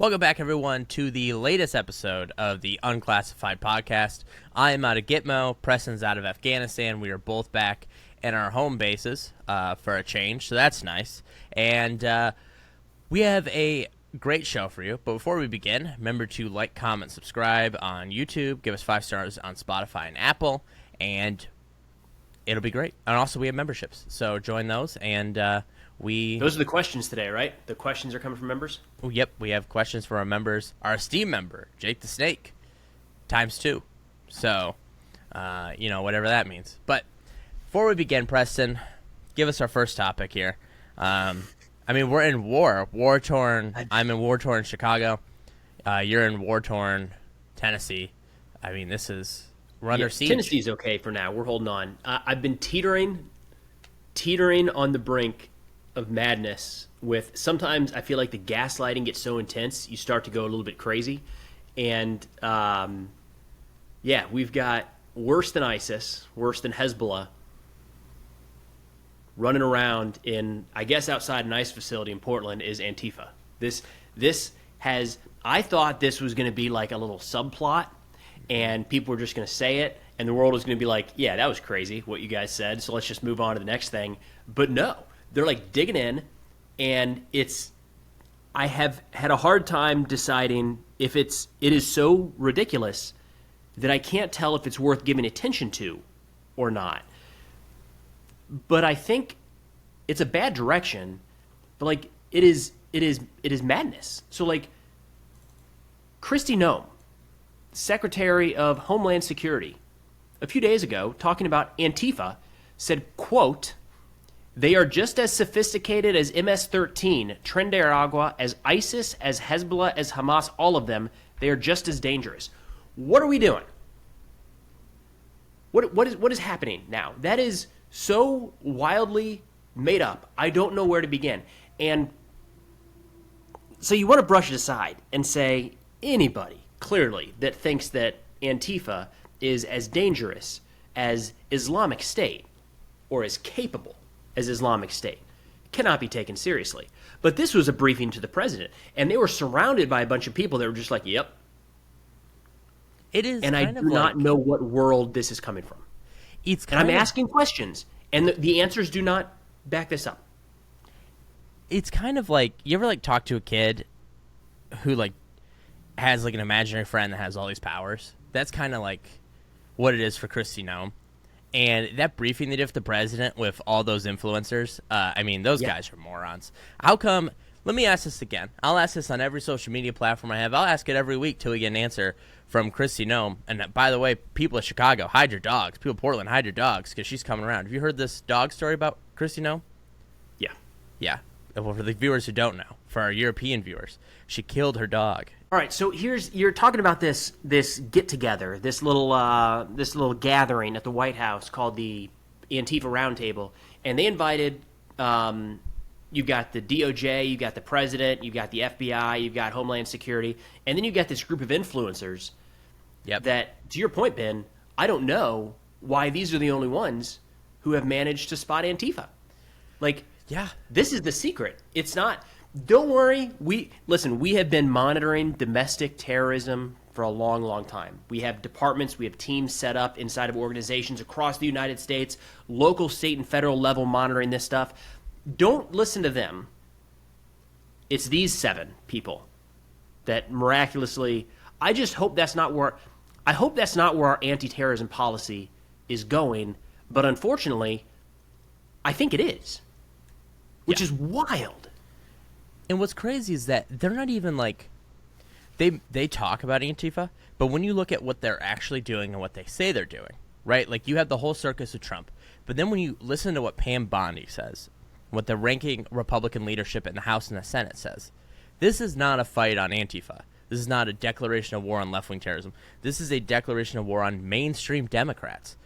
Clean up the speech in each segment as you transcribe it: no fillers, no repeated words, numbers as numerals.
Welcome back, everyone, to the latest episode of the Unclassified podcast. I am out of Gitmo. Preston's out of Afghanistan. We are both back in our home bases for a change, so that's nice. And we have a great show for you. But before we begin, remember to like, comment, subscribe on YouTube. Give us 5 stars on Spotify and Apple, and it'll be great. And also, we have memberships, so join those. And those are the questions today, right? The questions are coming from members? Oh, yep, we have questions for our members. Our esteemed member, Jake the Snake, ×2. So, whatever that means. But before we begin, Preston, give us our first topic here. We're in war-torn. I'm in war-torn Chicago. You're in war-torn Tennessee. This is we're under siege. Tennessee's okay for now. We're holding on. I've been teetering on the brink of madness with, sometimes I feel like the gaslighting gets so intense you start to go a little bit crazy. And we've got worse than ISIS, worse than Hezbollah running around in, I guess outside an ICE facility in Portland is Antifa. I thought this was going to be like a little subplot and people were just going to say it and the world was going to be like, yeah, that was crazy what you guys said, so let's just move on to the next thing. But no. They're like digging in, and I have had a hard time deciding if it is so ridiculous that I can't tell if it's worth giving attention to or not. But I think it's a bad direction, but it is madness. So Kristi Noem, Secretary of Homeland Security, a few days ago talking about Antifa, said, quote, "They are just as sophisticated as MS-13, Tren de Aragua, as ISIS, as Hezbollah, as Hamas, all of them. They are just as dangerous." What are we doing? What is happening now? That is so wildly made up. I don't know where to begin. And so you want to brush it aside and say anybody, clearly, that thinks that Antifa is as dangerous as Islamic State or as capable as Islamic State cannot be taken seriously. But this was a briefing to the president, and they were surrounded by a bunch of people that were just like, yep. It is, and I do not know what world this is coming from. And I'm asking questions, and the answers do not back this up. It's kind of like, you ever talk to a kid who has an imaginary friend that has all these powers? That's kind of what it is for Kristi Noem. And that briefing they did with the president with all those influencers, those guys are morons. How come? Let me ask this again. I'll ask this on every social media platform I have. I'll ask it every week till we get an answer from Kristi Noem. And by the way, people of Chicago, hide your dogs. People of Portland, hide your dogs because she's coming around. Have you heard this dog story about Kristi Noem? Yeah. Yeah. Well, for the viewers who don't know, for our European viewers, she killed her dog. All right, so you're talking about this get together, this little gathering at the White House called the Antifa Roundtable, and they invited. You've got the DOJ, you've got the president, you've got the FBI, you've got Homeland Security, and then you've got this group of influencers. Yep. That, to your point, Ben, I don't know why these are the only ones who have managed to spot Antifa. Yeah, this is the secret. It's not. Don't worry. We have been monitoring domestic terrorism for a long, long time. We have departments, we have teams set up inside of organizations across the United States, local, state, and federal level monitoring this stuff. Don't listen to them. It's these 7 people that miraculously, I hope that's not where our anti-terrorism policy is going, but unfortunately, I think it is. Which is wild. And what's crazy is that they're not even they talk about Antifa, but when you look at what they're actually doing and what they say they're doing, right? You have the whole circus of Trump. But then when you listen to what Pam Bondi says, what the ranking Republican leadership in the House and the Senate says, this is not a fight on Antifa. This is not a declaration of war on left-wing terrorism. This is a declaration of war on mainstream Democrats.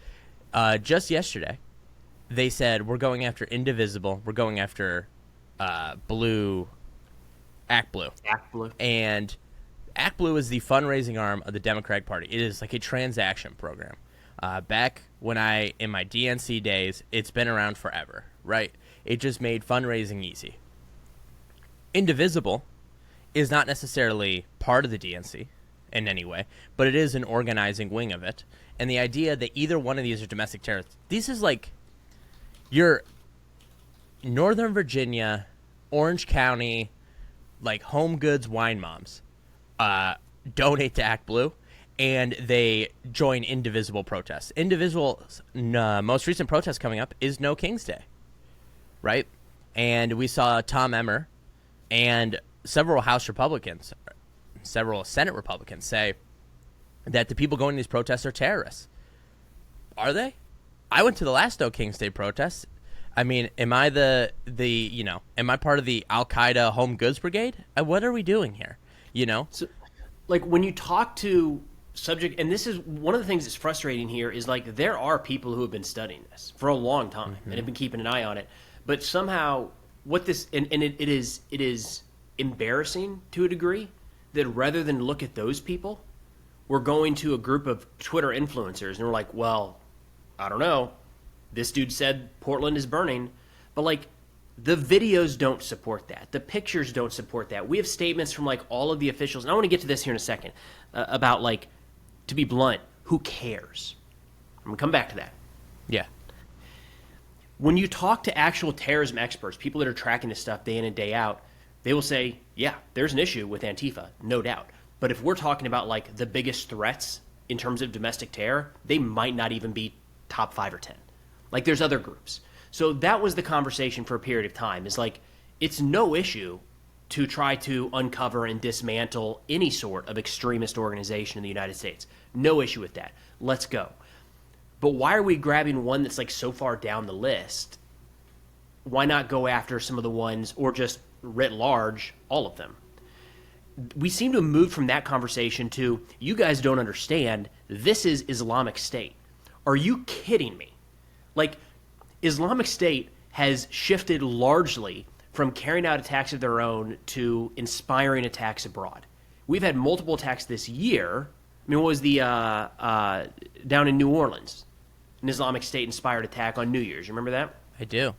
Just yesterday, they said, we're going after Indivisible. We're going after Blue, Act Blue. Act Blue. And Act Blue is the fundraising arm of the Democratic Party. It is like a transaction program. Back when in my DNC days, it's been around forever, right? It just made fundraising easy. Indivisible is not necessarily part of the DNC in any way, but it is an organizing wing of it. And the idea that either one of these are domestic terrorists, this is like your Northern Virginia, Orange County, like home goods wine moms donate to Act Blue, and they join Indivisible protests. Indivisible, most recent protest coming up is No King's Day, right? And we saw Tom Emmer and several House Republicans, several Senate Republicans say that the people going to these protests are terrorists. Are they? I went to the last No King's Day protest. I mean, am I am I part of the Al-Qaeda Home Goods Brigade? What are we doing here? So, like, when you talk to subject, and this is one of the things that's frustrating here, is like there are people who have been studying this for a long time and have been keeping an eye on it, but somehow what this and it is embarrassing to a degree that rather than look at those people, we're going to a group of Twitter influencers and we're like, well, I don't know, this dude said Portland is burning, but like the videos don't support that. The pictures don't support that. We have statements from like all of the officials, and I want to get to this here in a second, about like, to be blunt, who cares? I'm going to come back to that. Yeah. When you talk to actual terrorism experts, people that are tracking this stuff day in and day out, they will say, yeah, there's an issue with Antifa, no doubt. But if we're talking about like the biggest threats in terms of domestic terror, they might not even be top 5 or 10. Like there's other groups. So that was the conversation for a period of time. Is like, it's no issue to try to uncover and dismantle any sort of extremist organization in the United States. No issue with that. Let's go. But why are we grabbing one that's like so far down the list? Why not go after some of the ones, or just writ large, all of them? We seem to have moved from that conversation to, you guys don't understand, this is Islamic State. Are you kidding me? Like, Islamic State has shifted largely from carrying out attacks of their own to inspiring attacks abroad. We've had multiple attacks this year. I mean, what was the down in New Orleans, an Islamic State-inspired attack on New Year's? You remember that? I do.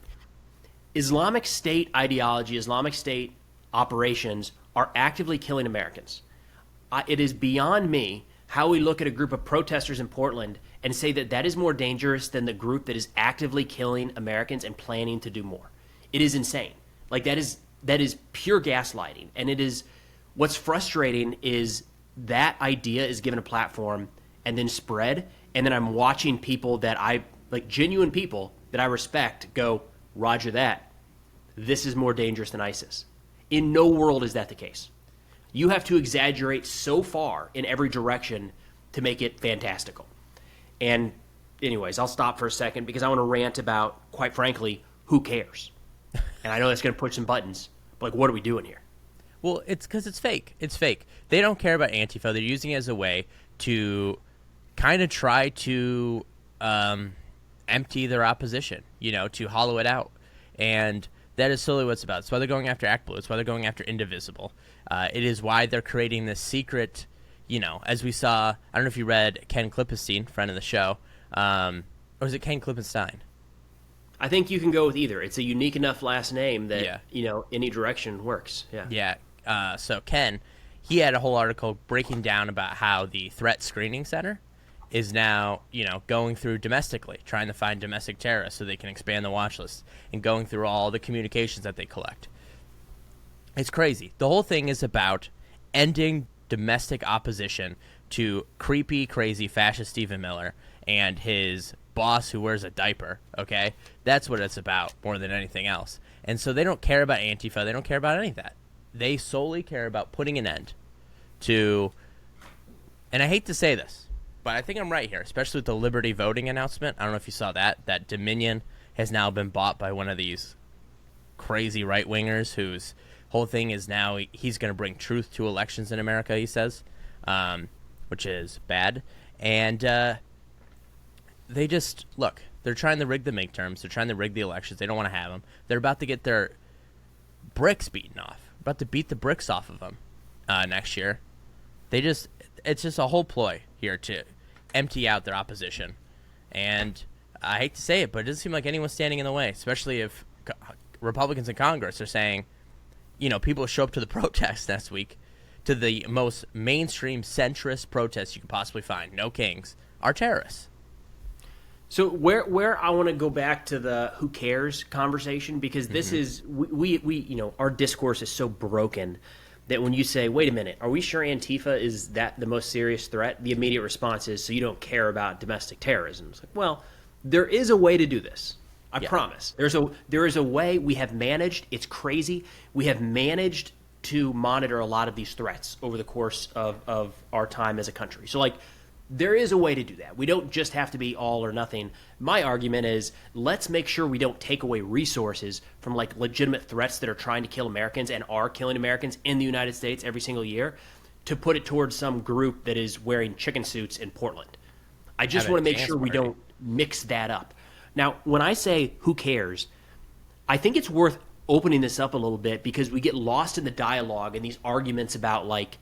Islamic State ideology, Islamic State operations are actively killing Americans. It is beyond me how we look at a group of protesters in Portland and say that that is more dangerous than the group that is actively killing Americans and planning to do more. It is insane. Like that is pure gaslighting. And it is, what's frustrating is that idea is given a platform and then spread. And then I'm watching people that like genuine people that I respect go, Roger that. This is more dangerous than ISIS. In no world is that the case. You have to exaggerate so far in every direction to make it fantastical. And anyways, I'll stop for a second because I want to rant about, quite frankly, who cares? And I know that's going to push some buttons, but like, what are we doing here? Well, it's because it's fake. It's fake. They don't care about Antifa. They're using it as a way to kind of try to empty their opposition, to hollow it out. And that is solely what it's about. It's why they're going after Act Blue. It's why they're going after Indivisible. It is why they're creating this secret, as we saw. I don't know if you read Ken Klippenstein, friend of the show, or is it Ken Klippenstein? I think you can go with either. It's a unique enough last name that, yeah. Any direction works. Yeah. Yeah. So Ken, he had a whole article breaking down about how the Threat Screening Center is now, going through domestically, trying to find domestic terrorists so they can expand the watch list, and going through all the communications that they collect. It's crazy. The whole thing is about ending domestic opposition to creepy, crazy fascist Stephen Miller and his boss who wears a diaper, okay? That's what it's about more than anything else. And so they don't care about Antifa. They don't care about any of that. They solely care about putting an end to, and I hate to say this, but I think I'm right here, especially with the Liberty voting announcement. I don't know if you saw that Dominion has now been bought by one of these crazy right-wingers whose whole thing is now he's going to bring truth to elections in America, he says, which is bad. And they just, look, they're trying to rig the midterms. They're trying to rig the elections. They don't want to have them. They're about to get their bricks beaten off, about to beat the bricks off of them next year. It's just a whole ploy here to empty out their opposition. And I hate to say it, but it doesn't seem like anyone's standing in the way, especially if Republicans in Congress are saying, people show up to the protest next week, to the most mainstream centrist protest you could possibly find, no kings, are terrorists. So where I want to go back to the who cares conversation, because this is we our discourse is so broken that when you say, wait a minute, are we sure Antifa is that the most serious threat? The immediate response is, so you don't care about domestic terrorism. It's like, well, there is a way to do this. I promise. There is a way. We have managed. It's crazy. We have managed to monitor a lot of these threats over the course of our time as a country. So, like, there is a way to do that. We don't just have to be all or nothing. My argument is, let's make sure we don't take away resources from, like, legitimate threats that are trying to kill Americans and are killing Americans in the United States every single year, to put it towards some group that is wearing chicken suits in Portland. I just want to make sure we don't mix that up. Now, when I say who cares, I think it's worth opening this up a little bit, because we get lost in the dialogue and these arguments about, like,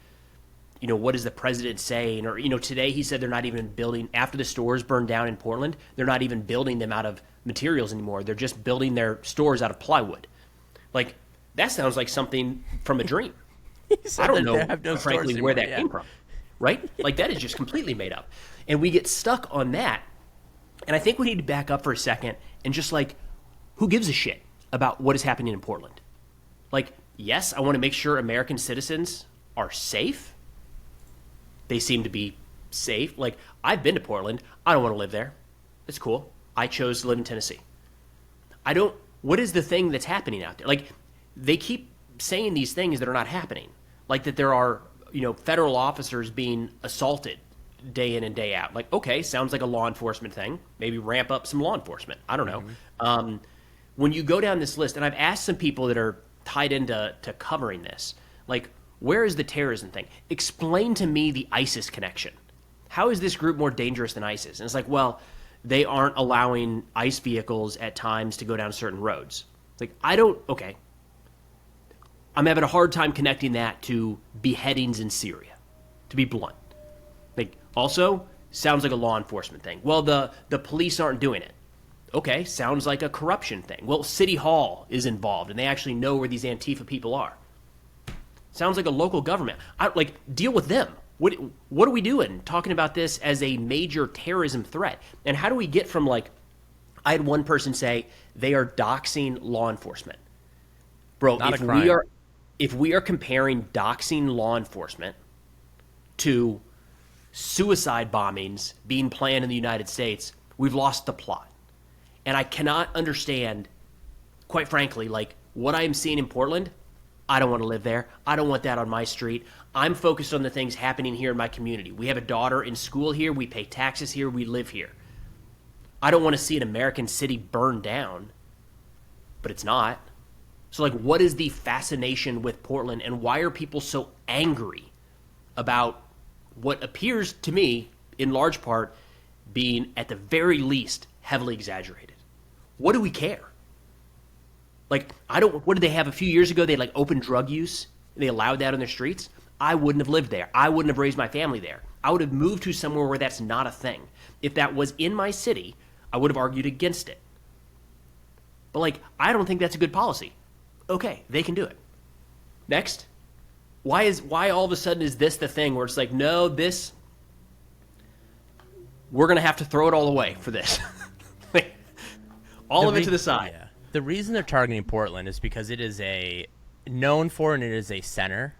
what is the president saying? Or, today he said they're not even building, after the stores burned down in Portland, they're not even building them out of materials anymore. They're just building their stores out of plywood. Like, that sounds like something from a dream. I don't know, frankly, where that came from, right? Like, that is just completely made up. And we get stuck on that. And I think we need to back up for a second and just, like, who gives a shit about what is happening in Portland? Like, yes, I want to make sure American citizens are safe. They seem to be safe. Like, I've been to Portland. I don't want to live there. It's cool. I chose to live in Tennessee. What is the thing that's happening out there? Like, they keep saying these things that are not happening. Like, that there are, federal officers being assaulted day in and day out. Like, okay, sounds like a law enforcement thing. Maybe ramp up some law enforcement. I don't know. When you go down this list, and I've asked some people that are tied into covering this, like, where is the terrorism thing? Explain to me the ISIS connection. How is this group more dangerous than ISIS? And it's like, well, they aren't allowing ICE vehicles at times to go down certain roads. It's like, okay. I'm having a hard time connecting that to beheadings in Syria, to be blunt. Like, also, sounds like a law enforcement thing. Well, the police aren't doing it. Okay, sounds like a corruption thing. Well, City Hall is involved, and they actually know where these Antifa people are. Sounds like a local government. Deal with them. What are we doing talking about this as a major terrorism threat? And how do we get from, like, I had one person say they are doxing law enforcement. Bro, if we are comparing doxing law enforcement to suicide bombings being planned in the United States, we've lost the plot. And I cannot understand, quite frankly, like, what I am seeing in Portland. I don't want to live there. I don't want that on my street. I'm focused on the things happening here in my community. We have a daughter in school here. We pay taxes here. We live here. I don't want to see an American city burn down, but it's not. So, like, what is the fascination with Portland, and why are people so angry about what appears to me, in large part, being, at the very least, heavily exaggerated? What do we care? Like, what did they have a few years ago? They, like, opened drug use. They allowed that on their streets. I wouldn't have lived there. I wouldn't have raised my family there. I would have moved to somewhere where that's not a thing. If that was in my city, I would have argued against it. But, like, I don't think that's a good policy. Okay, they can do it. Next. Why all of a sudden is this the thing where it's like, no, we're going to have to throw it all away for this. All of it to the side. Yeah. The reason they're targeting Portland is because it is known for, and it is a center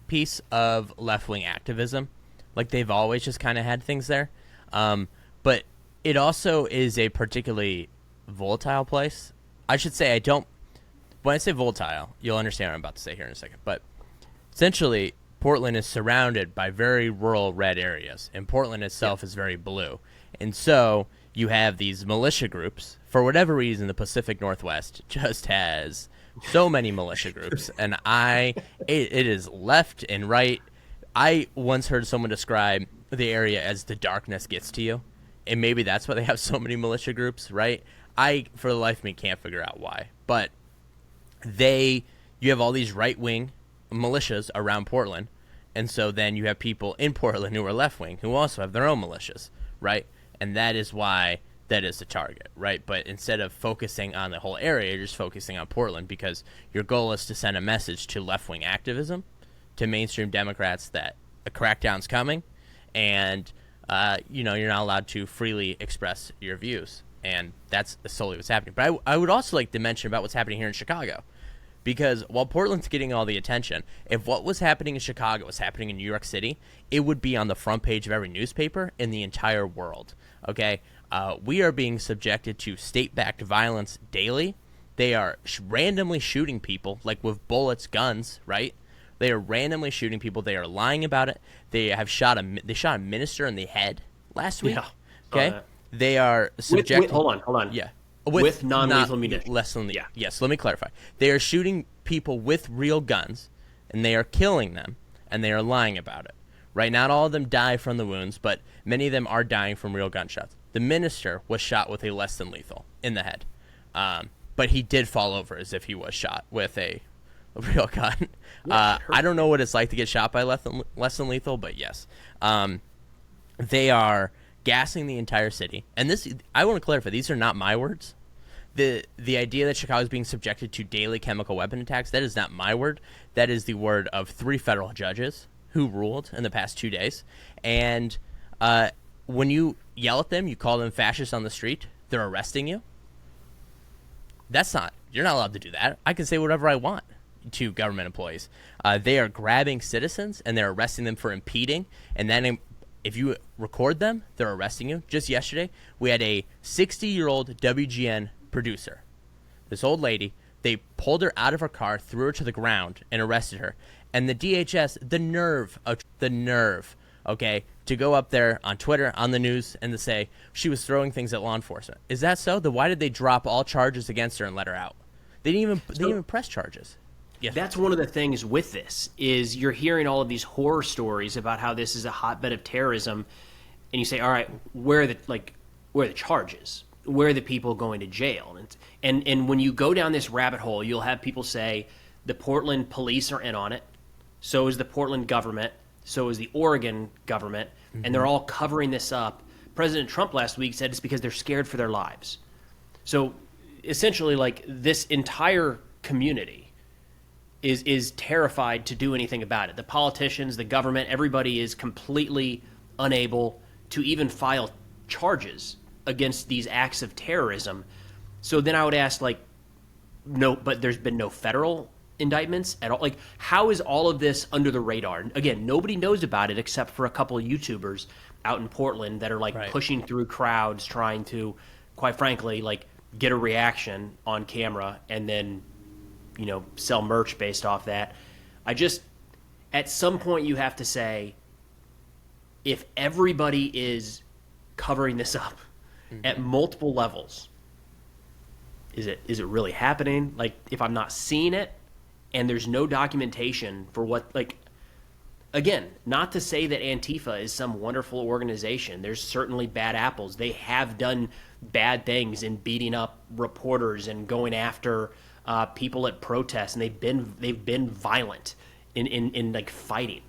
piece of left-wing activism. Like, they've always just kind of had things there. But it also is a particularly volatile place. I should say, when I say volatile, you'll understand what I'm about to say here in a second. But essentially, Portland is surrounded by very rural red areas, and Portland itself is very blue. And so you have these militia groups. For whatever reason, the Pacific Northwest just has so many militia groups, and it is left and right. I once heard someone describe the area as the darkness gets to you, and maybe that's why they have so many militia groups, right? I, for the life of me, can't figure out why. But you have all these right-wing militias around Portland, and so then you have people in Portland who are left-wing who also have their own militias, right? And that is why that is the target, right? But instead of focusing on the whole area, you're just focusing on Portland because your goal is to send a message to left-wing activism, to mainstream Democrats that a crackdown's coming, and you're not allowed to freely express your views. And that's solely what's happening. But I would also like to mention about what's happening here in Chicago. Because while Portland's getting all the attention, if what was happening in Chicago was happening in New York City, it would be on the front page of every newspaper in the entire world. Okay? We are being subjected to state-backed violence daily. They are randomly shooting people, like with bullets, guns, right? They are randomly shooting people. They are lying about it. They shot a minister in the head last week. Yeah. Okay? They are subjecting... Hold on. Yeah. With non-lethal munitions. Less than lethal. Yeah. Yes, let me clarify. They are shooting people with real guns, and they are killing them, and they are lying about it. Right? Not all of them die from the wounds, but many of them are dying from real gunshots. The minister was shot with a less than lethal in the head. But he did fall over as if he was shot with a real gun. I don't know what it's like to get shot by less than lethal, but yes. They are gassing the entire city. And this, I want to clarify, these are not my words. The idea that Chicago is being subjected to daily chemical weapon attacks, that is not my word. That is the word of 3 federal judges who ruled in the past 2 days. And when you yell at them, you call them fascists on the street, they're arresting you. You're not allowed to do that. I can say whatever I want to government employees. They are grabbing citizens and they're arresting them for impeding, and then if you record them, they're arresting you. Just yesterday, we had a 60-year-old WGN producer. This old lady, they pulled her out of her car, threw her to the ground, and arrested her. And the DHS, the nerve, okay, to go up there on Twitter, on the news, and to say she was throwing things at law enforcement. Is that so? Then why did they drop all charges against her and let her out? They didn't even press charges. Yes. That's one of the things with this is you're hearing all of these horror stories about how this is a hotbed of terrorism, and you say, all right, where are the charges? Where are the people going to jail? And when you go down this rabbit hole, you'll have people say the Portland police are in on it, so is the Portland government, so is the Oregon government, and they're all covering this up. President Trump last week said it's because they're scared for their lives. So essentially, like, this entire community is terrified to do anything about it. The politicians, the government, everybody is completely unable to even file charges against these acts of terrorism. So then I would ask, like, no, but there's been no federal indictments at all. Like, how is all of this under the radar? Again, nobody knows about it except for a couple of YouTubers out in Portland that are like pushing through crowds, trying to, quite frankly, like, get a reaction on camera and then, sell merch based off that. At some point you have to say, if everybody is covering this up at multiple levels, is it really happening? Like, if I'm not seeing it and there's no documentation for what, like, again, not to say that Antifa is some wonderful organization. There's certainly bad apples. They have done bad things in beating up reporters and going after people at protests, and they've been violent in like fighting.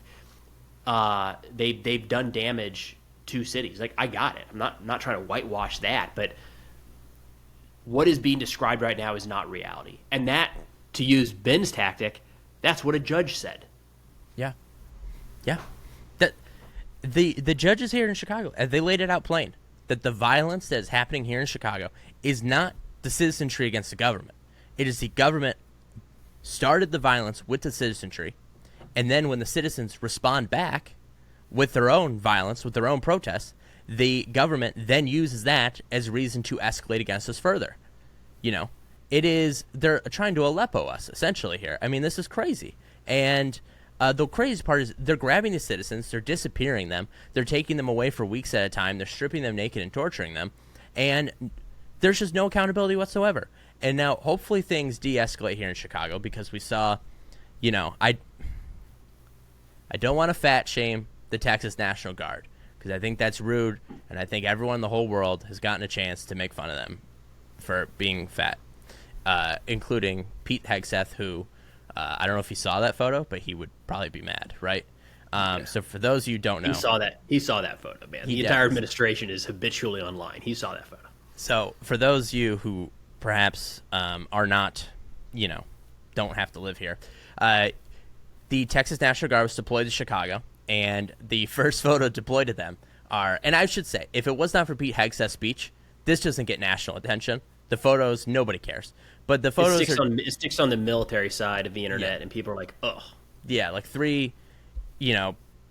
They've done damage to cities. Like, I got it. I'm not trying to whitewash that, but what is being described right now is not reality. And that, to use Ben's tactic, that's what a judge said. Yeah. Yeah. That the judges here in Chicago, they laid it out plain that the violence that is happening here in Chicago is not the citizenry against the government. It is the government started the violence with the citizenry, and then when the citizens respond back with their own violence, with their own protests, the government then uses that as reason to escalate against us further. They're trying to Aleppo us, essentially, here. I mean, this is crazy. And the crazy part is they're grabbing the citizens, they're disappearing them, they're taking them away for weeks at a time, they're stripping them naked and torturing them, and there's just no accountability whatsoever. And now, hopefully, things de-escalate here in Chicago, because we saw, I don't want to fat shame the Texas National Guard, because I think that's rude, and I think everyone in the whole world has gotten a chance to make fun of them for being fat, including Pete Hegseth, who, I don't know if he saw that photo, but he would probably be mad, right? So for those of you who don't know... He saw that photo, man. The entire administration is habitually online. He saw that photo. So for those of you who perhaps are not, don't have to live here, the Texas National Guard was deployed to Chicago, and the first photo deployed to them are, and I should say, if it was not for Pete Hegseth's speech, this doesn't get national attention. The photos, nobody cares. But the photos it sticks on the military side of the internet, Yeah. and people are like, ugh. Yeah, like three,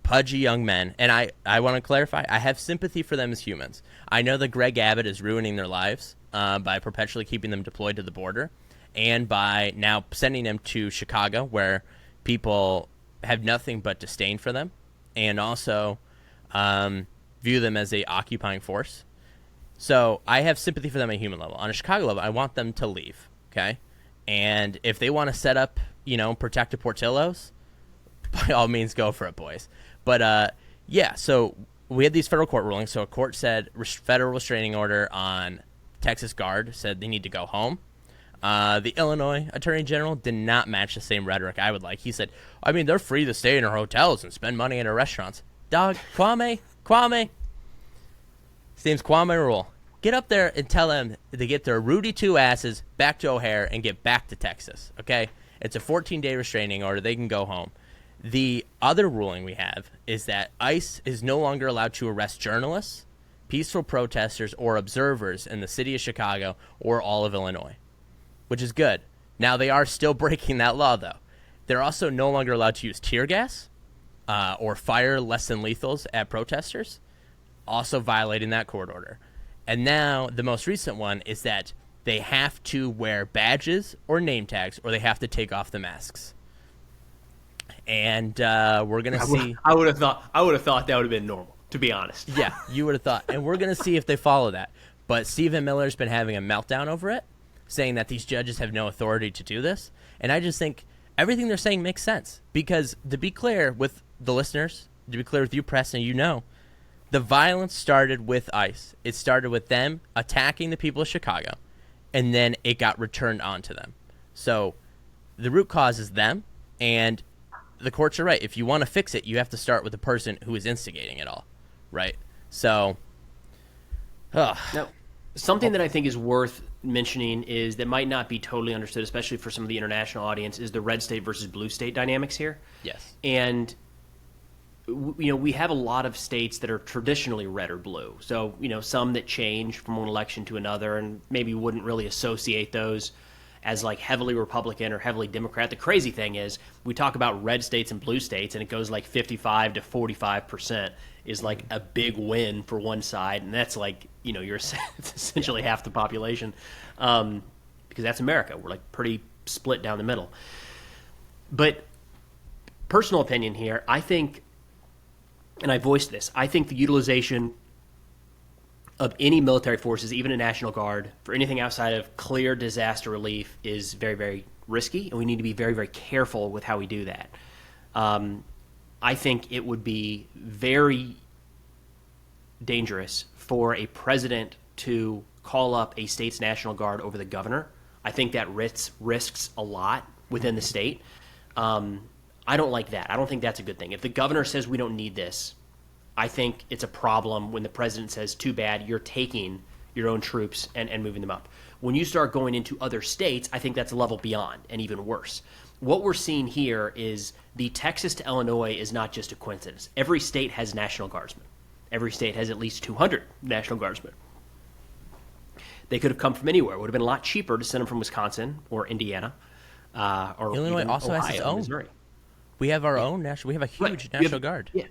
pudgy young men. And I want to clarify, I have sympathy for them as humans. I know that Greg Abbott is ruining their lives by perpetually keeping them deployed to the border and by now sending them to Chicago, where people have nothing but disdain for them and also view them as a occupying force. So I have sympathy for them at a human level. On a Chicago level, I want them to leave, okay? And if they want to set up, protective Portillo's, by all means, go for it, boys. But, yeah, so we had these federal court rulings. So a court said federal restraining order on Texas Guard said they need to go home. The Illinois Attorney General did not match the same rhetoric I would like. He said, they're free to stay in our hotels and spend money in our restaurants. Dog, Kwame. His name's Kwame Rule. Get up there and tell them to get their Rudy 2 asses back to O'Hare and get back to Texas, okay? It's a 14-day restraining order. They can go home. The other ruling we have is that ICE is no longer allowed to arrest journalists, peaceful protesters, or observers in the city of Chicago or all of Illinois, which is good. Now, they are still breaking that law, though. They're also no longer allowed to use tear gas or fire less than lethals at protesters, also violating that court order. And now the most recent one is that they have to wear badges or name tags, or they have to take off the masks. And we're gonna see. I would have thought that would have been normal, to be honest. Yeah, you would have thought. And we're gonna see if they follow that. But Stephen Miller's been having a meltdown over it, saying that these judges have no authority to do this. And I just think everything they're saying makes sense. Because to be clear with the listeners, to be clear with you, Preston, the violence started with ICE. It started with them attacking the people of Chicago, and then it got returned onto them. So the root cause is them, and the courts are right. If you want to fix it, you have to start with the person who is instigating it all, right? So, Now, something that I think is worth mentioning is that might not be totally understood, especially for some of the international audience, is the red state versus blue state dynamics here. yes. And we have a lot of states that are traditionally red or blue. So, some that change from one election to another, and maybe wouldn't really associate those as like heavily Republican or heavily Democrat. The crazy thing is we talk about red states and blue states, and it goes like 55 to 45% is like a big win for one side. And that's like, you're it's essentially half the population because that's America. We're like pretty split down the middle. But personal opinion here, I think, and I voiced this, I think the utilization of any military forces, even a National Guard, for anything outside of clear disaster relief is very, very risky, and we need to be very, very careful with how we do that. I think it would be very dangerous for a president to call up a state's National Guard over the governor. I think that risks a lot within the state. I don't like that. I don't think that's a good thing. If the governor says we don't need this, I think it's a problem when the president says, too bad, you're taking your own troops and moving them up. When you start going into other states, I think that's a level beyond and even worse. What we're seeing here is the Texas to Illinois is not just a coincidence. Every state has National Guardsmen. Every state has at least 200 National Guardsmen. They could have come from anywhere. It would have been a lot cheaper to send them from Wisconsin or Indiana or Illinois even also Ohio, has its own. Missouri. We have our own national. We have a huge National Guard. Yeah.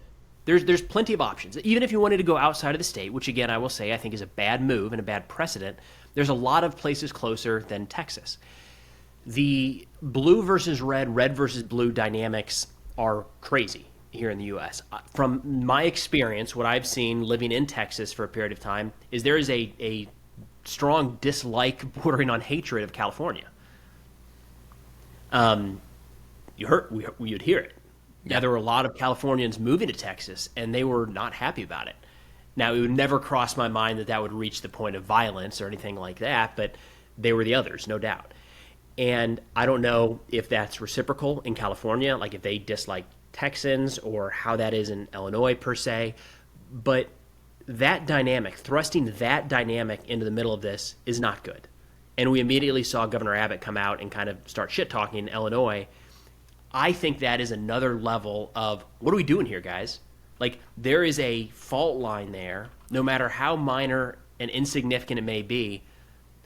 There's plenty of options. Even if you wanted to go outside of the state, which again I will say I think is a bad move and a bad precedent, there's a lot of places closer than Texas. The blue versus red versus blue dynamics are crazy here in the U.S. From my experience, what I've seen living in Texas for a period of time is there is a strong dislike bordering on hatred of California. You'd hear it. Yeah. Now, there were a lot of Californians moving to Texas, and they were not happy about it. Now, it would never cross my mind that that would reach the point of violence or anything like that, but they were the others, no doubt. And I don't know if that's reciprocal in California, like if they dislike Texans or how that is in Illinois per se, but that dynamic, thrusting that dynamic into the middle of this is not good. And we immediately saw Governor Abbott come out and kind of start shit-talking in Illinois. I think that is another level of, what are we doing here, guys? Like, there is a fault line there, no matter how minor and insignificant it may be,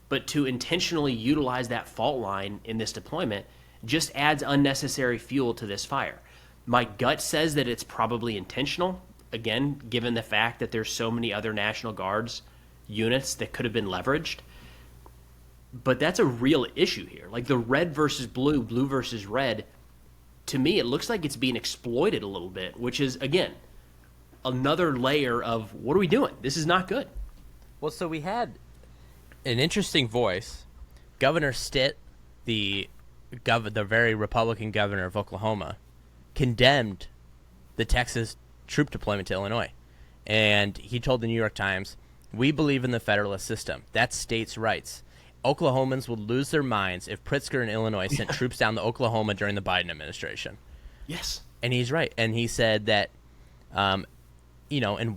but to intentionally utilize that fault line in this deployment just adds unnecessary fuel to this fire. My gut says that it's probably intentional, again, given the fact that there's so many other National Guards units that could have been leveraged. But that's a real issue here. Like the red versus blue, blue versus red, to me, it looks like it's being exploited a little bit, which is, again, another layer of what are we doing? This is not good. Well, so we had an interesting voice. Governor Stitt, the very Republican governor of Oklahoma, condemned the Texas troop deployment to Illinois. And he told the New York Times, "We believe in the federalist system. That's states' rights. Oklahomans would lose their minds if Pritzker in Illinois sent troops down to Oklahoma during the Biden administration." Yes. And he's right. And he said that, and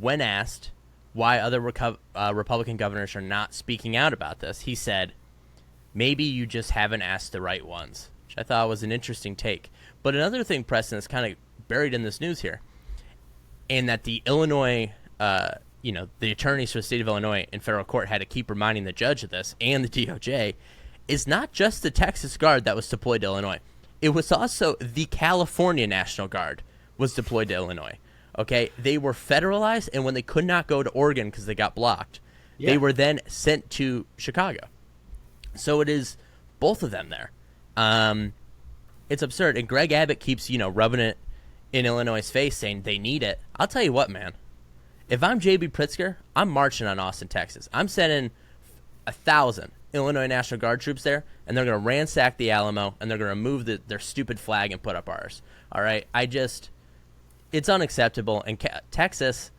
when asked why other Republican governors are not speaking out about this, he said, "Maybe you just haven't asked the right ones," which I thought was an interesting take. But another thing, Preston, that's kind of buried in this news here, and that the Illinois, the attorneys for the state of Illinois in federal court had to keep reminding the judge of this and the DOJ, is not just the Texas Guard that was deployed to Illinois. It was also the California National Guard was deployed to Illinois. Okay, they were federalized, and when they could not go to Oregon because they got blocked, they were then sent to Chicago. So it is both of them there. It's absurd. And Greg Abbott keeps, rubbing it in Illinois' face, saying they need it. I'll tell you what, man. If I'm J.B. Pritzker, I'm marching on Austin, Texas. I'm sending 1,000 Illinois National Guard troops there, and they're going to ransack the Alamo, and they're going to remove their stupid flag and put up ours. All right? It's unacceptable. And Texas,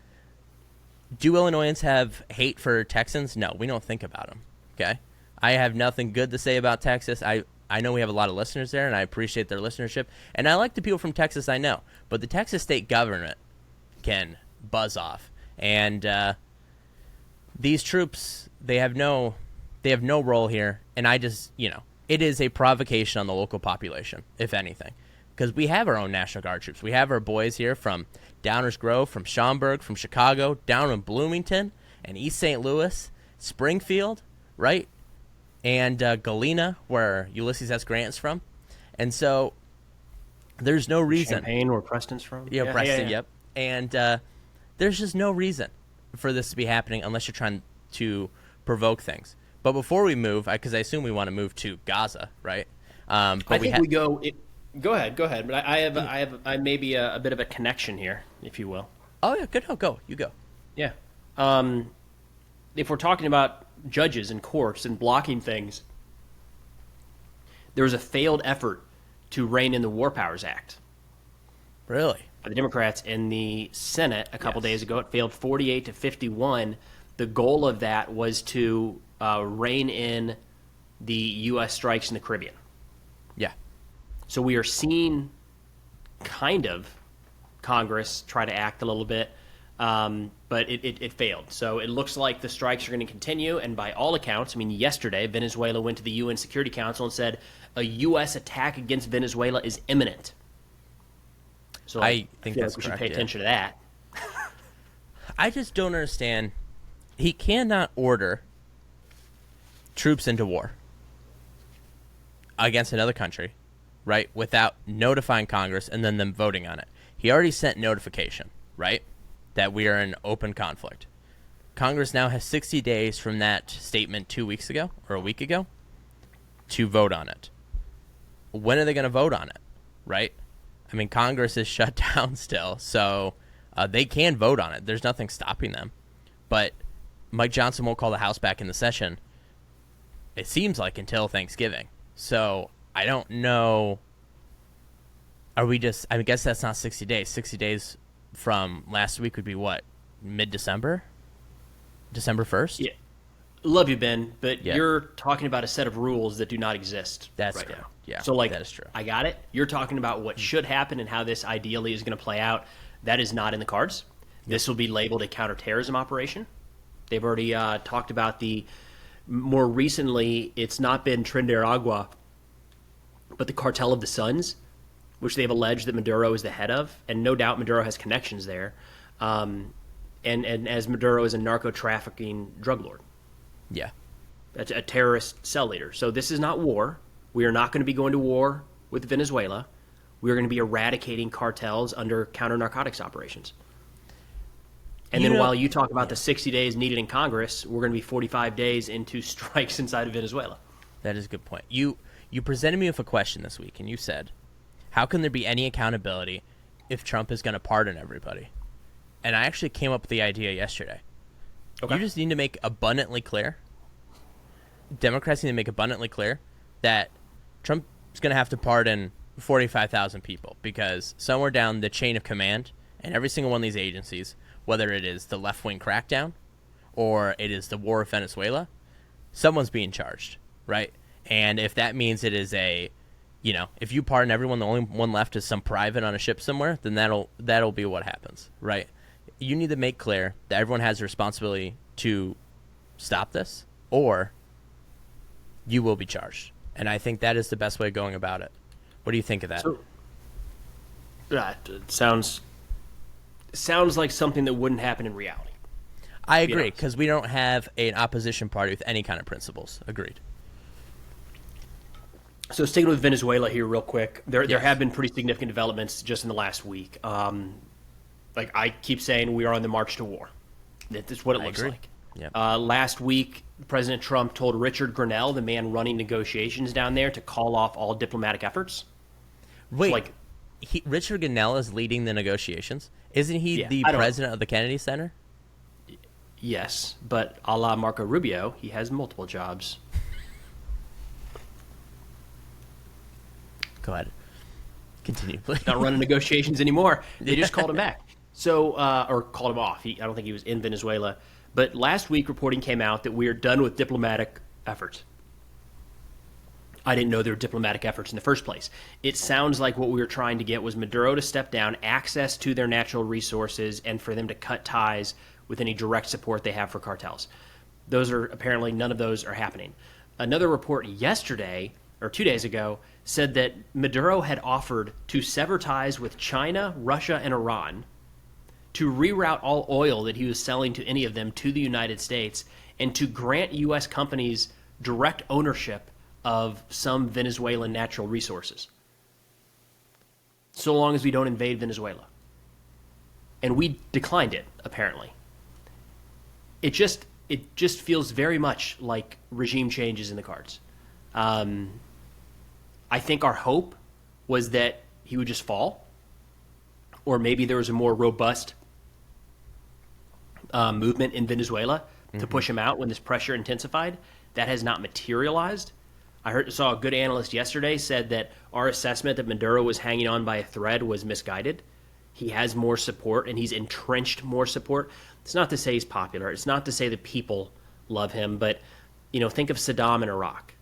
do Illinoisans have hate for Texans? No, we don't think about them. Okay? I have nothing good to say about Texas. I know we have a lot of listeners there, and I appreciate their listenership. And I like the people from Texas I know. But the Texas state government can buzz off. And these troops, they have no role here. And it is a provocation on the local population, if anything. Because we have our own National Guard troops. We have our boys here from Downers Grove, from Schaumburg, from Chicago, down in Bloomington, and East St. Louis, Springfield, right? And Galena, where Ulysses S. Grant's from. And so there's no reason. Champaign, where Preston's from? Yeah, Preston, yep. And there's just no reason for this to be happening unless you're trying to provoke things. But before we move, because I assume we want to move to Gaza, right? We go. Go ahead. But I maybe a bit of a connection here, if you will. Oh yeah, good. No, go. You go. Yeah. If we're talking about judges and courts and blocking things, there was a failed effort to rein in the War Powers Act. Really? By the Democrats in the Senate a couple days ago. It failed 48 to 51. The goal of that was to rein in the U.S. strikes in the Caribbean. Yeah. So we are seeing kind of Congress try to act a little bit, but it failed. So it looks like the strikes are going to continue, and by all accounts, yesterday Venezuela went to the UN Security Council and said a U.S. attack against Venezuela is imminent. So I think that's we correct, should pay attention to that. I just don't understand. He cannot order troops into war against another country, right, without notifying Congress and then them voting on it. He already sent notification, right, that we are in open conflict. Congress now has 60 days from that statement 2 weeks ago or a week ago to vote on it. When are they going to vote on it, right? Congress is shut down still, so they can vote on it. There's nothing stopping them. But Mike Johnson won't call the House back in the session, it seems like, until Thanksgiving. So I don't know. Are we just, I guess that's not 60 days. 60 days from last week would be what? Mid-December? December 1st? Yeah. Love you, Ben, but you're talking about a set of rules that do not exist That's right correct. now. Yeah, so, that is true. I got it. You're talking about what should happen and how this ideally is going to play out. That is not in the cards. This will be labeled a counterterrorism operation. They've already talked about more recently, it's not been Trinidad, but the Cartel of the Suns, which they've alleged that Maduro is the head of, and no doubt Maduro has connections there, and as Maduro is a narco-trafficking drug lord. Yeah. A terrorist cell leader. So this is not war. We are not going to be going to war with Venezuela. We are going to be eradicating cartels under counter-narcotics operations. And then while you talk about the 60 days needed in Congress, we're going to be 45 days into strikes inside of Venezuela. That is a good point. You presented me with a question this week, and you said, how can there be any accountability if Trump is going to pardon everybody? And I actually came up with the idea yesterday. Okay. You just need to make abundantly clear, Democrats need to make abundantly clear that Trump is going to have to pardon 45,000 people because somewhere down the chain of command and every single one of these agencies, whether it is the left-wing crackdown or it is the war with Venezuela, someone's being charged, right? And if that means it is if you pardon everyone, the only one left is some private on a ship somewhere, then that'll be what happens, right? You need to make clear that everyone has a responsibility to stop this, or you will be charged. And I think that is the best way of going about it. What do you think of that? It sounds like something that wouldn't happen in reality. I agree, because we don't have an opposition party with any kind of principles. Agreed. So sticking with Venezuela here real quick, there have been pretty significant developments just in the last week. Like I keep saying, we are on the march to war. That's what it looks like. Yep. Last week, President Trump told Richard Grenell, the man running negotiations down there, to call off all diplomatic efforts. Wait, Richard Grenell is leading the negotiations? Isn't he the president of the Kennedy Center? Yes, but a la Marco Rubio, he has multiple jobs. Go ahead. Continue, please. Not running negotiations anymore. They just called him back. So, or called him off. I don't think he was in Venezuela. But last week, reporting came out that we are done with diplomatic efforts. I didn't know there were diplomatic efforts in the first place. It sounds like what we were trying to get was Maduro to step down, access to their natural resources, and for them to cut ties with any direct support they have for cartels. Apparently none of those are happening. Another report yesterday, or 2 days ago, said that Maduro had offered to sever ties with China, Russia, and Iran, to reroute all oil that he was selling to any of them to the United States, and to grant U.S. companies direct ownership of some Venezuelan natural resources, so long as we don't invade Venezuela. And we declined it, apparently. It just feels very much like regime change is in the cards. I think our hope was that he would just fall, or maybe there was a more robust movement in Venezuela to push him out when this pressure intensified. That has not materialized. I saw a good analyst yesterday said that our assessment that Maduro was hanging on by a thread was misguided. He has more support, and he's entrenched more support. It's not to say he's popular. It's not to say that people love him, but think of Saddam in Iraq.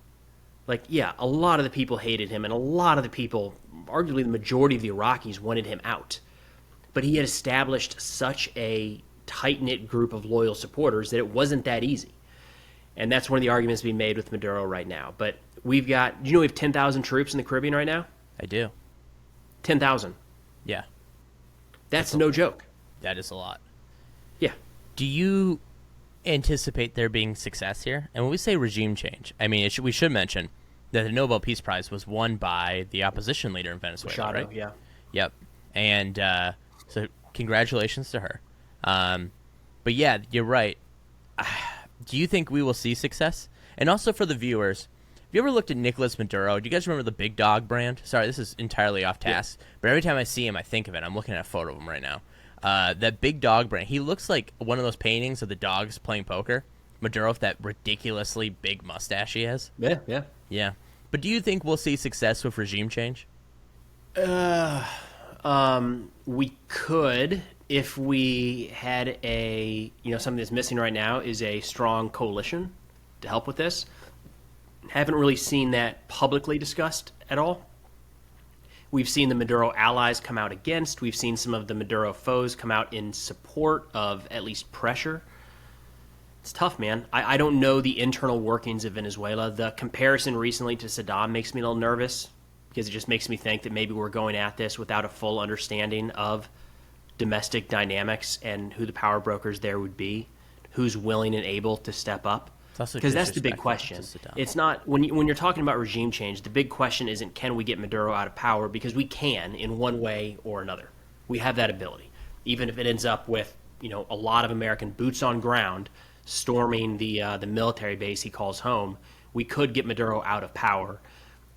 Like, yeah, a lot of the people hated him, and a lot of the people, arguably the majority of the Iraqis, wanted him out. But he had established such a tight-knit group of loyal supporters that it wasn't that easy. And that's one of the arguments being made with Maduro right now. But we have 10,000 troops in the Caribbean right now? I do. 10,000. Yeah. That's no joke. That is a lot. Yeah. Do you anticipate there being success here? And when we say regime change, I mean, we should mention that the Nobel Peace Prize was won by the opposition leader in Venezuela, Machado, right? Yeah. Yep. And so congratulations to her. But yeah, you're right. Do you think we will see success? And also for the viewers, have you ever looked at Nicolas Maduro? Do you guys remember the Big Dog brand? Sorry, this is entirely off task, but every time I see him, I think of it. I'm looking at a photo of him right now. That Big Dog brand, he looks like one of those paintings of the dogs playing poker. Maduro with that ridiculously big mustache he has. Yeah. But do you think we'll see success with regime change? We could, if we had something that's missing right now is a strong coalition to help with this. Haven't really seen that publicly discussed at all. We've seen the Maduro allies come out against. We've seen some of the Maduro foes come out in support of at least pressure. It's tough, man. I don't know the internal workings of Venezuela. The comparison recently to Saddam makes me a little nervous because it just makes me think that maybe we're going at this without a full understanding of domestic dynamics and who the power brokers there would be, who's willing and able to step up. Because that's the big question. It's not when you're talking about regime change, the big question isn't can we get Maduro out of power, because we can in one way or another. We have that ability. Even if it ends up with, a lot of American boots on ground storming the military base he calls home, we could get Maduro out of power.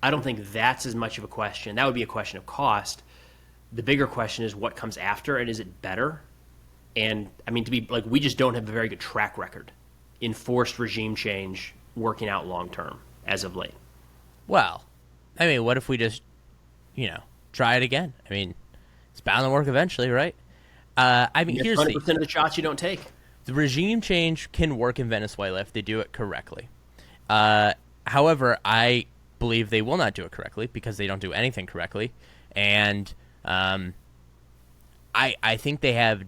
I don't think that's as much of a question. That would be a question of cost. The bigger question is what comes after, and is it better? And I mean, to be like, we just don't have a very good track record in forced regime change working out long term as of late. Well, I mean, what if we just, try it again? I mean, it's bound to work eventually, right? I mean, here's 100% of the shots you don't take. The regime change can work in Venezuela if they do it correctly. However, I believe they will not do it correctly because they don't do anything correctly. And I think they have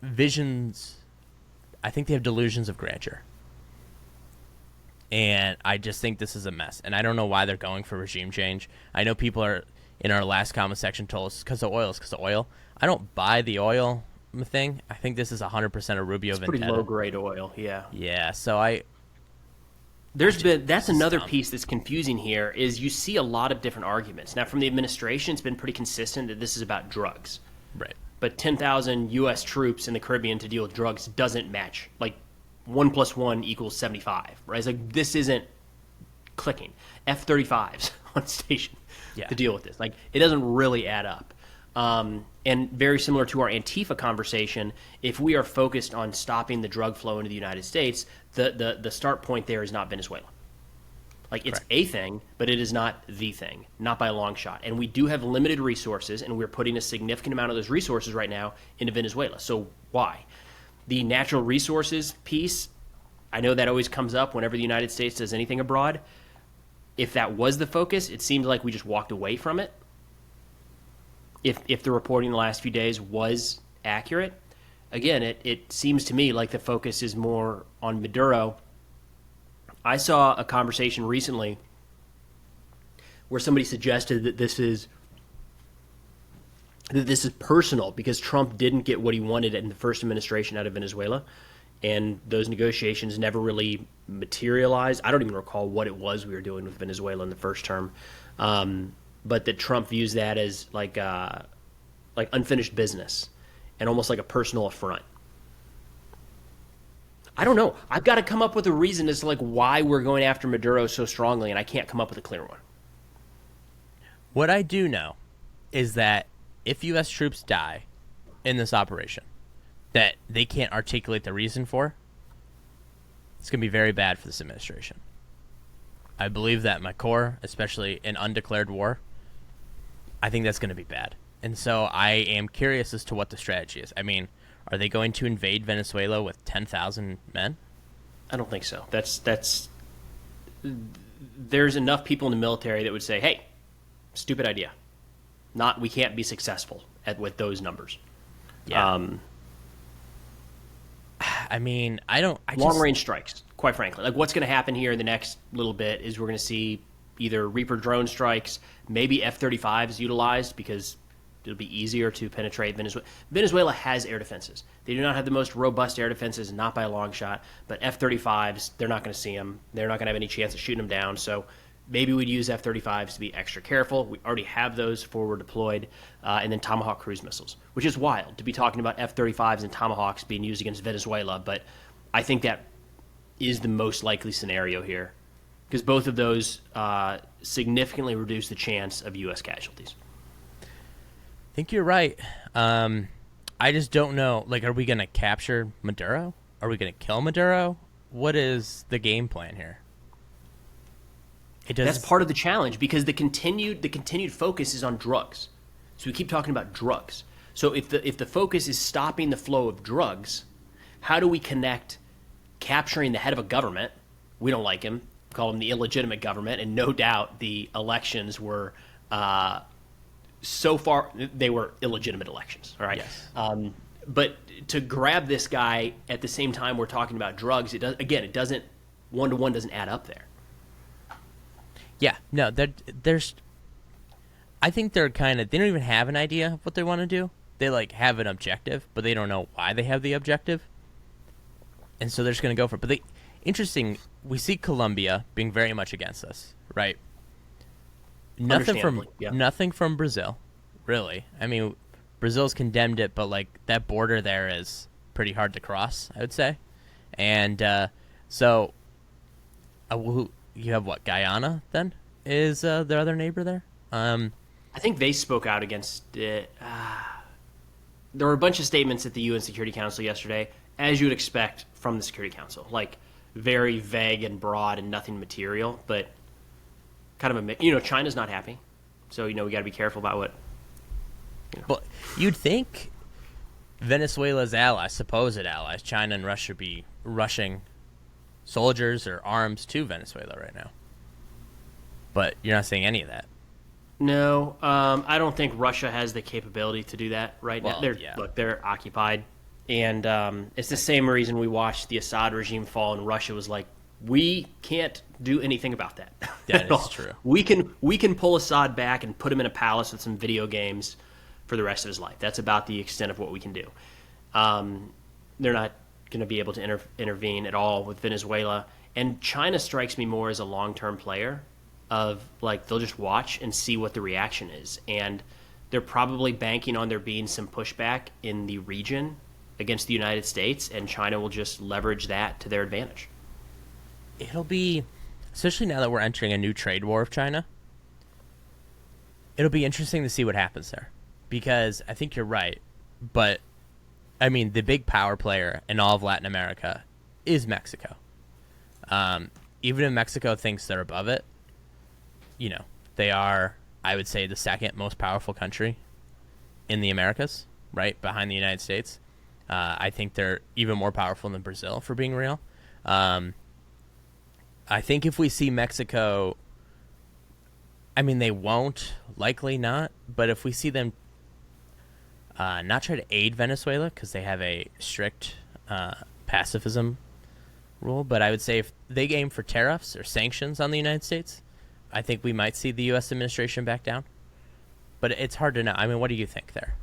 visions. I think they have delusions of grandeur. And I just think this is a mess. And I don't know why they're going for regime change. I know people are in our last comment section told us because of oil. It's because of oil. I don't buy the oil thing. I think this is 100% a Rubio it's vendetta. Pretty low grade oil, yeah. Yeah, so that's another piece that's confusing here is you see a lot of different arguments. Now, from the administration, it's been pretty consistent that this is about drugs. Right. But 10,000 U.S. troops in the Caribbean to deal with drugs doesn't match. Like 1 + 1 = 75, right? It's like this isn't clicking. F-35s on station to deal with this. Like it doesn't really add up. And very similar to our Antifa conversation, if we are focused on stopping the drug flow into the United States, the start point there is not Venezuela. Like it's a thing, but it is not the thing, not by a long shot. And we do have limited resources, and we're putting a significant amount of those resources right now into Venezuela. So why? The natural resources piece, I know that always comes up whenever the United States does anything abroad. If that was the focus, it seemed like we just walked away from it. If the reporting the last few days was accurate, again, it seems to me like the focus is more on Maduro. I saw a conversation recently where somebody suggested that this is personal because Trump didn't get what he wanted in the first administration out of Venezuela, and those negotiations never really materialized. I don't even recall what it was we were doing with Venezuela in the first term. But that Trump views that as like unfinished business and almost like a personal affront. I don't know. I've got to come up with a reason as to like why we're going after Maduro so strongly, and I can't come up with a clear one. What I do know is that if U.S. troops die in this operation that they can't articulate the reason for, it's going to be very bad for this administration. I believe that in my core, especially in undeclared war, I think that's going to be bad. And so I am curious as to what the strategy is. I mean, are they going to invade Venezuela with 10,000 men? I don't think so. There's enough people in the military that would say, hey, stupid idea. We can't be successful with those numbers. Yeah. I mean, long-range strikes, quite frankly. Like, what's going to happen here in the next little bit is we're going to see either Reaper drone strikes, maybe F-35s utilized because it'll be easier to penetrate Venezuela. Venezuela has air defenses. They do not have the most robust air defenses, not by a long shot, but F-35s, they're not going to see them. They're not going to have any chance of shooting them down, so maybe we'd use F-35s to be extra careful. We already have those forward deployed, and then Tomahawk cruise missiles, which is wild to be talking about F-35s and Tomahawks being used against Venezuela, but I think that is the most likely scenario here because both of those significantly reduce the chance of U.S. casualties. I think you're right. I just don't know. Like, are we going to capture Maduro? Are we going to kill Maduro? What is the game plan here? That's part of the challenge because the continued focus is on drugs. So we keep talking about drugs. So if the focus is stopping the flow of drugs, how do we connect capturing the head of a government? We don't like him. Call him the illegitimate government, and no doubt the elections were so far they were illegitimate elections. All right. Yes. But to grab this guy at the same time we're talking about drugs, it doesn't one-to-one doesn't add up there. Yeah, no, there's. I think they don't even have an idea of what they want to do. They like have an objective, but they don't know why they have the objective, and so they're just going to go for it. But interesting, we see Colombia being very much against this, right? Nothing from Brazil, really. I mean, Brazil's condemned it, but like that border there is pretty hard to cross, I would say. And so you have what, Guyana then is their other neighbor there. I think they spoke out against it. There were a bunch of statements at the UN Security Council yesterday, as you would expect from the Security Council, like very vague and broad and nothing material, but kind of China's not happy, so we got to be careful about what. Well, you'd think Venezuela's allies, supposed allies, China and Russia, be rushing soldiers or arms to Venezuela right now. But you're not saying any of that. No, I don't think Russia has the capability to do that right now. Yeah. Look, they're occupied, and it's the same reason we watched the Assad regime fall, and Russia was like, we can't do anything about that. That is true. We can pull Assad back and put him in a palace with some video games for the rest of his life. That's about the extent of what we can do. They're not going to be able to intervene at all with Venezuela. And China strikes me more as a long-term player of, like, they'll just watch and see what the reaction is. And they're probably banking on there being some pushback in the region against the United States, and China will just leverage that to their advantage. It'll be, especially now that we're entering a new trade war with China, it'll be interesting to see what happens there. Because I think you're right, but, I mean, the big power player in all of Latin America is Mexico. Even if Mexico thinks they're above it, they are, I would say, the second most powerful country in the Americas, right, behind the United States. I think they're even more powerful than Brazil, for being real. I think if we see Mexico, I mean, they won't, likely not, but if we see them not try to aid Venezuela, because they have a strict pacifism rule, but I would say if they aim for tariffs or sanctions on the United States, I think we might see the U.S. administration back down. But it's hard to know. I mean, what do you think there?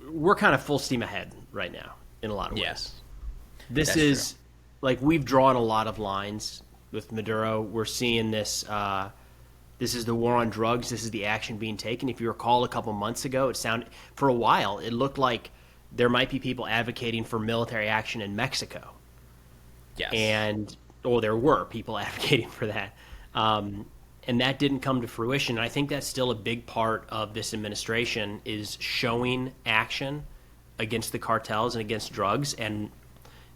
We're kind of full steam ahead right now in a lot of ways. Yes. This That's is true. Like, we've drawn a lot of lines with Maduro. We're seeing this. This is the war on drugs. This is the action being taken. If you recall, a couple months ago, for a while, it looked like there might be people advocating for military action in Mexico. Yes. There were people advocating for that. And that didn't come to fruition. And I think that's still a big part of this administration, is showing action against the cartels and against drugs. And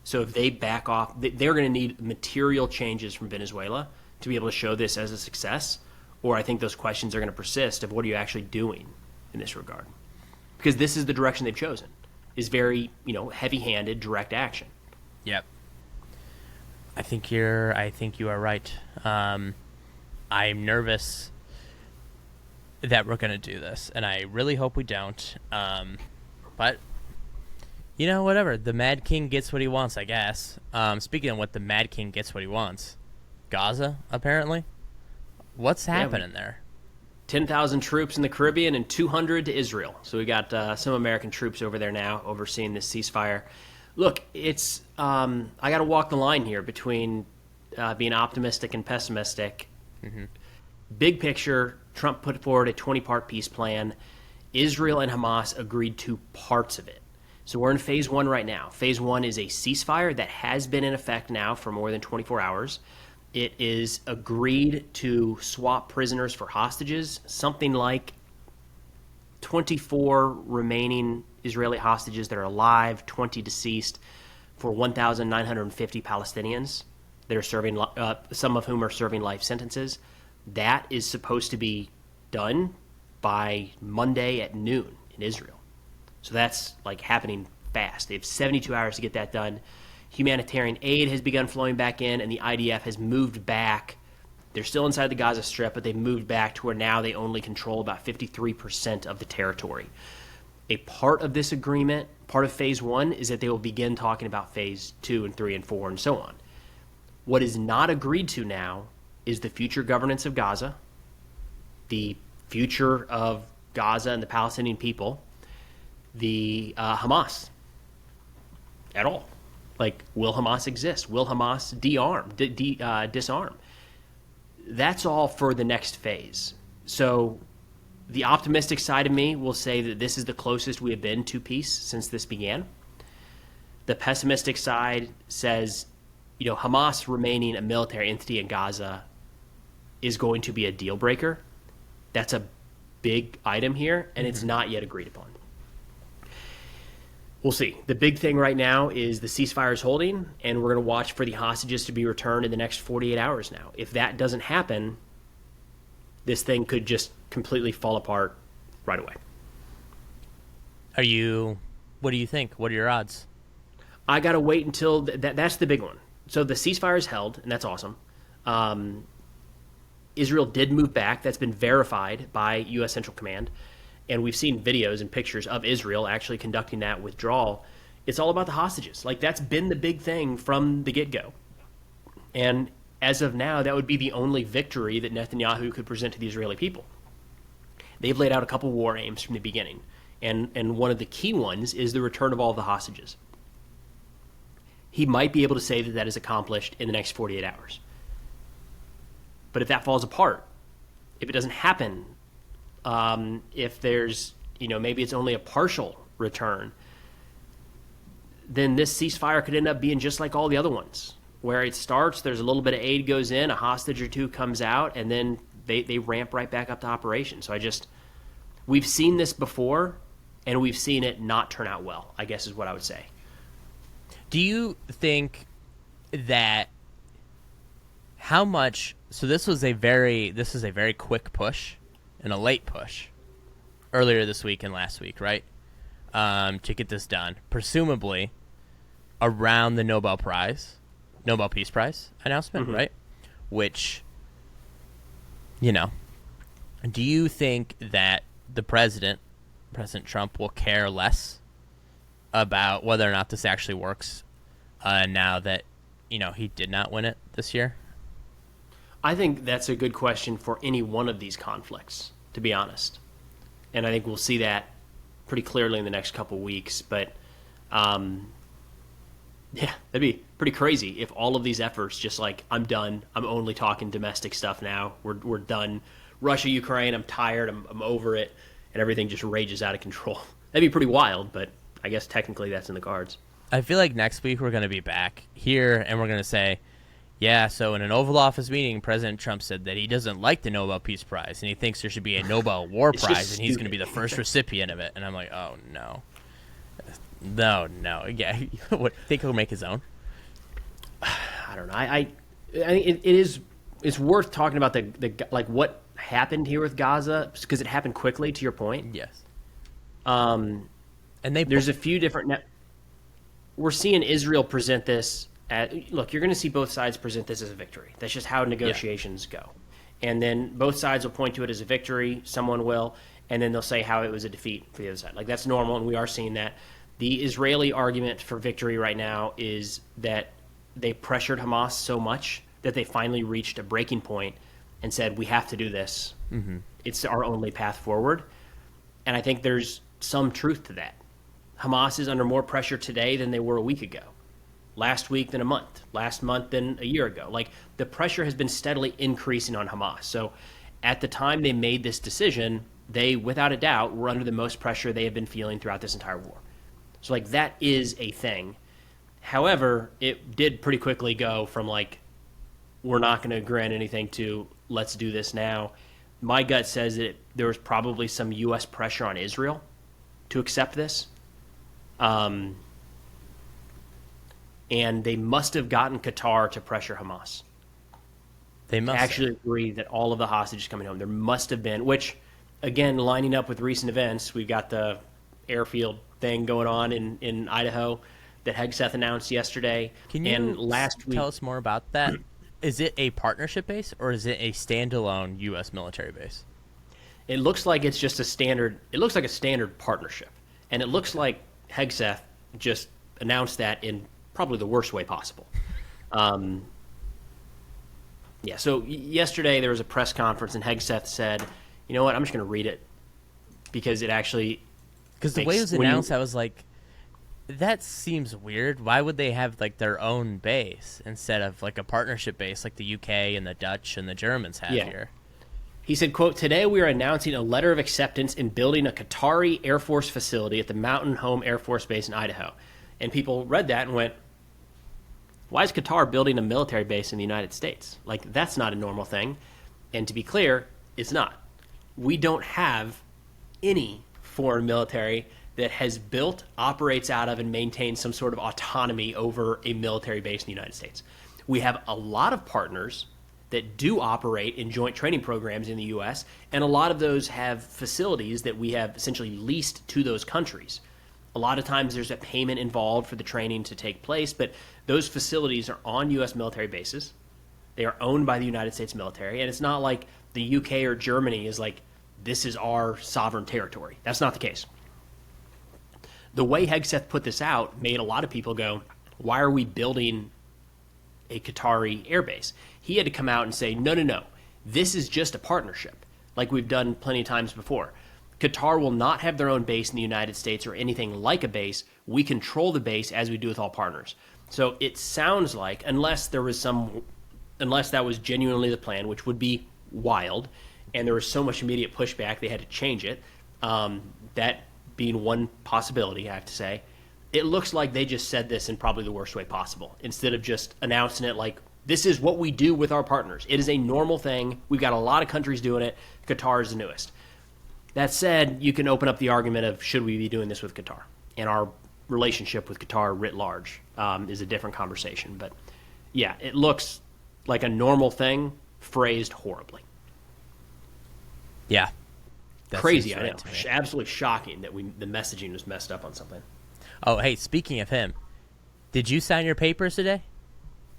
so if they back off, they're going to need material changes from Venezuela to be able to show this as a success. Or I think those questions are going to persist of what are you actually doing in this regard? Because this is the direction they've chosen, is very, heavy-handed direct action. Yep. I think you are right. I'm nervous that we're going to do this, and I really hope we don't. But whatever. The Mad King gets what he wants, I guess. Speaking of what the Mad King gets what he wants, Gaza, apparently. What's happening there? 10,000 troops in the Caribbean and 200 to Israel. So we got some American troops over there now overseeing this ceasefire. Look, it's I got to walk the line here between being optimistic and pessimistic. Mm-hmm. Big picture, Trump put forward a 20-part peace plan. Israel and Hamas agreed to parts of it. So we're in phase 1 right now. Phase 1 is a ceasefire that has been in effect now for more than 24 hours. It is agreed to swap prisoners for hostages, something like 24 remaining Israeli hostages that are alive, 20 deceased, for 1,950 Palestinians that are serving, some of whom are serving life sentences. That is supposed to be done by Monday at noon in Israel. So that's happening fast. They have 72 hours to get that done. Humanitarian aid has begun flowing back in, and the IDF has moved back They're still inside the Gaza Strip, but they've moved back to where now they only control about 53% of the territory. A part of this agreement, part of phase 1, is that they will begin talking about phase 2 and 3 and 4 and so on. What is not agreed to now is the future governance of Gaza, the future of Gaza and the Palestinian people, the Hamas at all. Like, will Hamas exist? Will Hamas disarm? That's all for the next phase. So the optimistic side of me will say that this is the closest we have been to peace since this began. The pessimistic side says, Hamas remaining a military entity in Gaza is going to be a deal breaker. That's a big item here, and it's not yet agreed upon. We'll see. The big thing right now is the ceasefire is holding, and we're going to watch for the hostages to be returned in the next 48 hours now. If that doesn't happen, this thing could just completely fall apart right away. What do you think? What are your odds? I got to wait until that's the big one. So the ceasefire is held, and that's awesome. Israel did move back. That's been verified by U.S. Central Command. And we've seen videos and pictures of Israel actually conducting that withdrawal. It's all about the hostages. Like, that's been the big thing from the get-go. And as of now, that would be the only victory that Netanyahu could present to the Israeli people. They've laid out a couple war aims from the beginning. And one of the key ones is the return of all of the hostages. He might be able to say that that is accomplished in the next 48 hours. But if that falls apart, if it doesn't happen, if there's, maybe it's only a partial return, then this ceasefire could end up being just like all the other ones, where it starts, there's a little bit of aid goes in, a hostage or two comes out, and then they ramp right back up to operation. So we've seen this before, and we've seen it not turn out well, I guess is what I would say. Do you think that how much, so this is a very quick push and a late push earlier this week and last week, right? To get this done, presumably around the Nobel Peace Prize announcement, right? Which, do you think that the President Trump, will care less about whether or not this actually works now that, he did not win it this year? I think that's a good question for any one of these conflicts, to be honest. And I think we'll see that pretty clearly in the next couple of weeks. But, that'd be pretty crazy if all of these efforts just like, I'm done. I'm only talking domestic stuff now. We're done. Russia, Ukraine, I'm tired. I'm over it. And everything just rages out of control. That'd be pretty wild, but I guess technically that's in the cards. I feel like next week we're going to be back here and we're going to say, yeah, so in an Oval Office meeting, President Trump said that he doesn't like the Nobel Peace Prize and he thinks there should be a Nobel War Prize and he's going to be the first recipient of it. And I'm like, oh, no. No. Yeah, what, think he'll make his own? I don't know. I it's worth talking about the like what happened here with Gaza because it happened quickly, to your point. Yes. And there's a few different we're seeing Israel present this look, you're going to see both sides present this as a victory. That's just how negotiations go. And then both sides will point to it as a victory, someone will, and then they'll say how it was a defeat for the other side. Like, that's normal, and we are seeing that. The Israeli argument for victory right now is that they pressured Hamas so much that they finally reached a breaking point and said, we have to do this. Mm-hmm. It's our only path forward. And I think there's some truth to that. Hamas is under more pressure today than they were a week ago. Last week than a month, last month than a year ago. Like, the pressure has been steadily increasing on Hamas. So at the time they made this decision, they, without a doubt, were under the most pressure they have been feeling throughout this entire war. So, like, that is a thing. However, it did pretty quickly go from, like, we're not going to grant anything to let's do this now. My gut says that there was probably some U.S. pressure on Israel to accept this. And they must have gotten Qatar to pressure Hamas. They must actually agree that all of the hostages coming home. There must have been, which, again, lining up with recent events, we got the airfield thing going on in Idaho that Hegseth announced yesterday. Can you and last week, tell us more about that? is it a partnership base or is it a standalone U.S. military base? It looks like it's just a standard. It looks like a standard partnership, and it looks like Hegseth just announced that in probably the worst way possible. Yeah. So yesterday there was a press conference, and Hegseth said, "You know what? I'm just going to read it because it actually." Because the way it was announced, I was like, that seems weird. Why would they have like their own base instead of like a partnership base like the UK and the Dutch and the Germans have here? He said, quote, "Today we are announcing a letter of acceptance in building a Qatari Air Force facility at the Mountain Home Air Force Base in Idaho." And people read that and went, why is Qatar building a military base in the United States? Like, that's not a normal thing. And to be clear, it's not. We don't have any foreign military that has built, operates out of, and maintains some sort of autonomy over a military base in the United States. We have a lot of partners that do operate in joint training programs in the U.S., and a lot of those have facilities that we have essentially leased to those countries. A lot of times there's a payment involved for the training to take place, but those facilities are on U.S. military bases. They are owned by the United States military, and it's not like the U.K. or Germany is like, this is our sovereign territory. That's not the case. The way Hegseth put this out made a lot of people go, why are we building a Qatari airbase? He had to come out and say, no, this is just a partnership, like we've done plenty of times before. Qatar will not have their own base in the United States or anything like a base. We control the base as we do with all partners. So it sounds like, unless that was genuinely the plan, which would be wild, and there was so much immediate pushback they had to change it, that being one possibility, I have to say, it looks like they just said this in probably the worst way possible, instead of just announcing it like, this is what we do with our partners. It is a normal thing. We've got a lot of countries doing it. Qatar is the newest. That said, you can open up the argument of, should we be doing this with Qatar? And our relationship with Qatar writ large is a different conversation. But yeah, it looks like a normal thing phrased horribly. Yeah. Crazy, I know. Absolutely shocking that the messaging was messed up on something. Oh, hey, speaking of him, did you sign your papers today?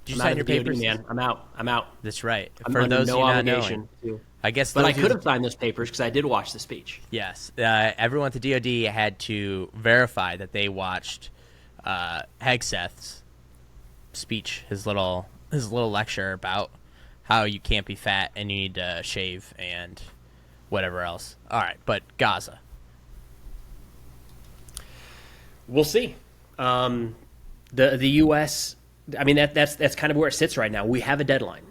Did you sign your papers? Man. I'm out. That's right. I'm For under those no of you not obligation knowing, to. I guess. But I could have signed those papers because I did watch the speech. Yes, everyone at the DoD had to verify that they watched Hegseth's speech, his little lecture about how you can't be fat and you need to shave and whatever else. All right, but Gaza. We'll see. The U.S. I mean that's kind of where it sits right now. We have a deadline,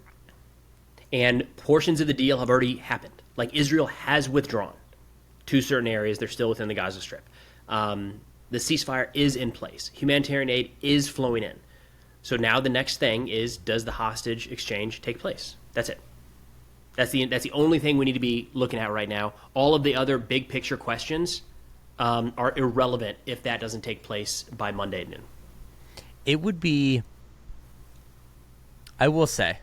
and portions of the deal have already happened. Like Israel has withdrawn to certain areas; they're still within the Gaza Strip. The ceasefire is in place. Humanitarian aid is flowing in. So now the next thing is: does the hostage exchange take place? That's it. That's the only thing we need to be looking at right now. All of the other big picture questions are irrelevant if that doesn't take place by Monday at noon. It would be, I will say,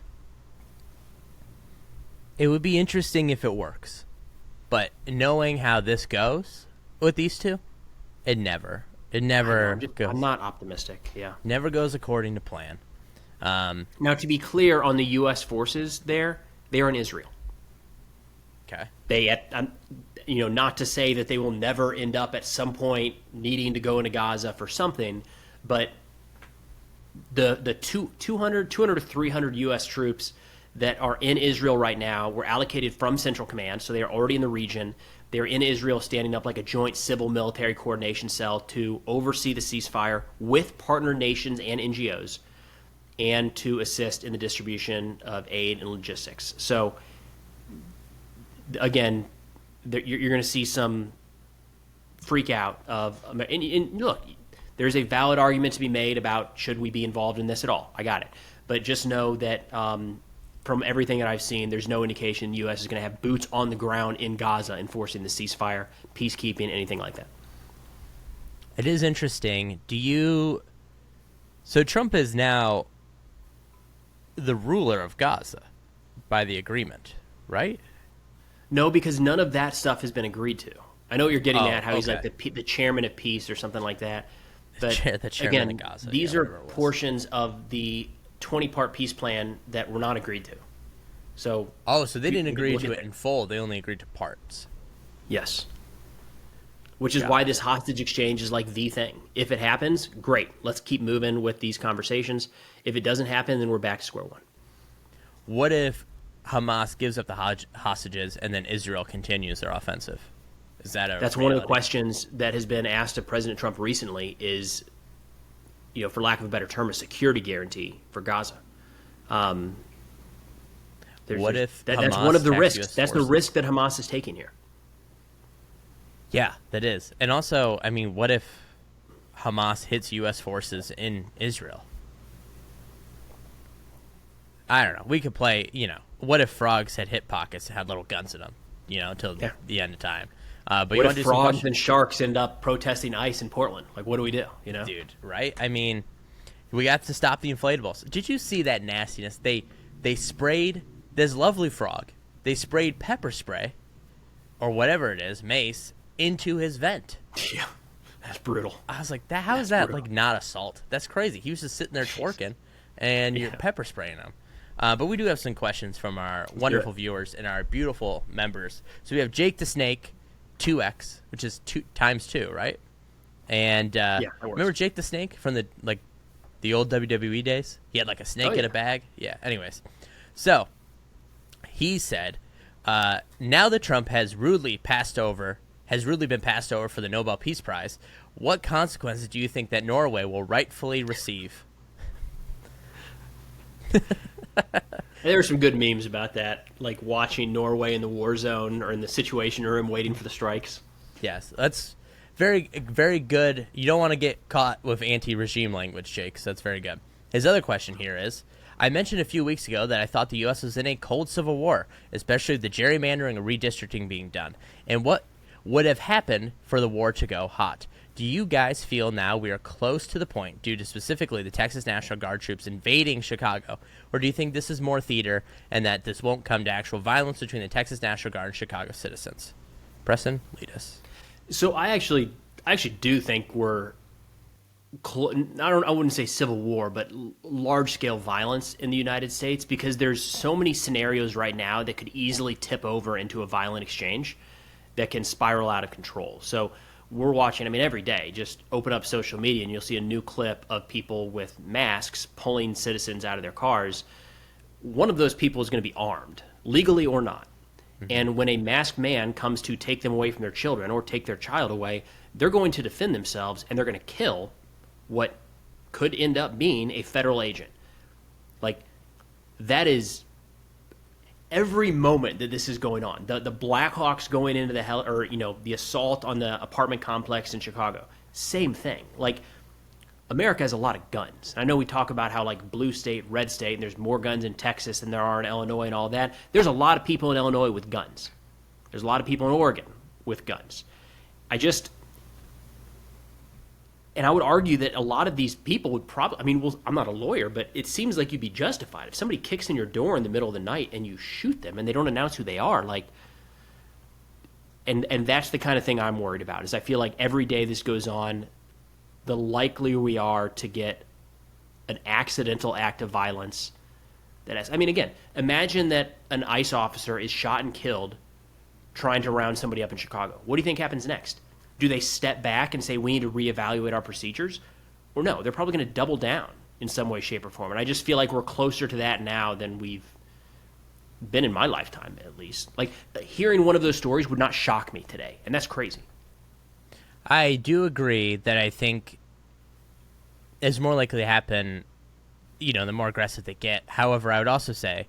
it would be interesting if it works. But knowing how this goes with these two, it never goes. I'm not optimistic, yeah. Never goes according to plan. Now, to be clear on the U.S. forces there, they are in Israel. Okay. Not to say that they will never end up at some point needing to go into Gaza for something, but the 200 to 300 U.S. troops that are in Israel right now were allocated from Central Command, so they are already in the region. They're in Israel standing up like a joint civil-military coordination cell to oversee the ceasefire with partner nations and NGOs and to assist in the distribution of aid and logistics. So, again, you're going to see some freak out of – and look, there's a valid argument to be made about should we be involved in this at all. I got it. But just know that from everything that I've seen, there's no indication the U.S. is going to have boots on the ground in Gaza enforcing the ceasefire, peacekeeping, anything like that. It is interesting. So Trump is now the ruler of Gaza by the agreement, right? No, because none of that stuff has been agreed to. I know what you're getting at, how he's okay. like the chairman of peace or something like that. But the chairman again, of Gaza. these yeah, are portions of the 20-part peace plan that were not agreed to. So so they didn't agree to it in full. They only agreed to parts. Yes. Which is why this hostage exchange is like the thing. If it happens, great. Let's keep moving with these conversations. If it doesn't happen, then we're back to square one. What if Hamas gives up the hostages and then Israel continues their offensive? Is that That's reality? one of the questions that has been asked of President Trump recently is, for lack of a better term, a security guarantee for Gaza. What if that's Hamas one of the attacks risks? US That's the forces? risk that Hamas is taking here. Yeah, that is. And also, I mean, what if Hamas hits U.S. forces in Israel? I don't know. We could play, what if frogs had hip pockets and had little guns in them, till the end of time? But what if frogs and sharks end up protesting ICE in Portland? Like, what do we do? Dude, right? I mean, we got to stop the inflatables. Did you see that nastiness? They sprayed this lovely frog. They sprayed pepper spray, or whatever it is, mace, into his vent. Yeah, that's brutal. I was like, how is that brutal. Like not assault? That's crazy. He was just sitting there twerking, and you're pepper spraying him. But we do have some questions from our wonderful viewers and our beautiful members. So we have Jake the Snake, 2x, which is 2 times 2, right? And remember Jake the Snake from the old WWE days? He had like a snake in a bag. Yeah. Anyways, so he said, now that Trump has rudely been passed over for the Nobel Peace Prize, what consequences do you think that Norway will rightfully receive? There were some good memes about that, like watching Norway in the war zone or in the Situation Room waiting for the strikes. Yes, that's very, very good. You don't want to get caught with anti-regime language, Jake, so that's very good. His other question here is, I mentioned a few weeks ago that I thought the U.S. was in a cold civil war, especially the gerrymandering and redistricting being done. And what would have happened for the war to go hot? Do you guys feel now we are close to the point, due to specifically the Texas National Guard troops invading Chicago, or do you think this is more theater and that this won't come to actual violence between the Texas National Guard and Chicago citizens? Preston, lead us. So I actually do think we're I wouldn't say civil war, but large scale violence in the United States, because there's so many scenarios right now that could easily tip over into a violent exchange that can spiral out of control. So we're watching, every day, just open up social media and you'll see a new clip of people with masks pulling citizens out of their cars. One of those people is going to be armed, legally or not. Mm-hmm. And when a masked man comes to take them away from their children or take their child away, they're going to defend themselves and they're going to kill what could end up being a federal agent. Like, that is every moment that this is going on. The Blackhawks going into the assault on the apartment complex in Chicago, same thing. Like, America has a lot of guns. I know we talk about how blue state, red state, and there's more guns in Texas than there are in Illinois and all that. There's a lot of people in Illinois with guns. There's a lot of people in Oregon with guns. And I would argue that a lot of these people would probably, I'm not a lawyer, but it seems like you'd be justified. If somebody kicks in your door in the middle of the night and you shoot them and they don't announce who they are, and that's the kind of thing I'm worried about, is I feel like every day this goes on, the likelier we are to get an accidental act of violence that has, again, imagine that an ICE officer is shot and killed trying to round somebody up in Chicago. What do you think happens next? Do they step back and say, we need to reevaluate our procedures? Or no, they're probably going to double down in some way, shape, or form. And I just feel like we're closer to that now than we've been in my lifetime, at least. Hearing one of those stories would not shock me today, and that's crazy. I do agree that I think it's more likely to happen, the more aggressive they get. However, I would also say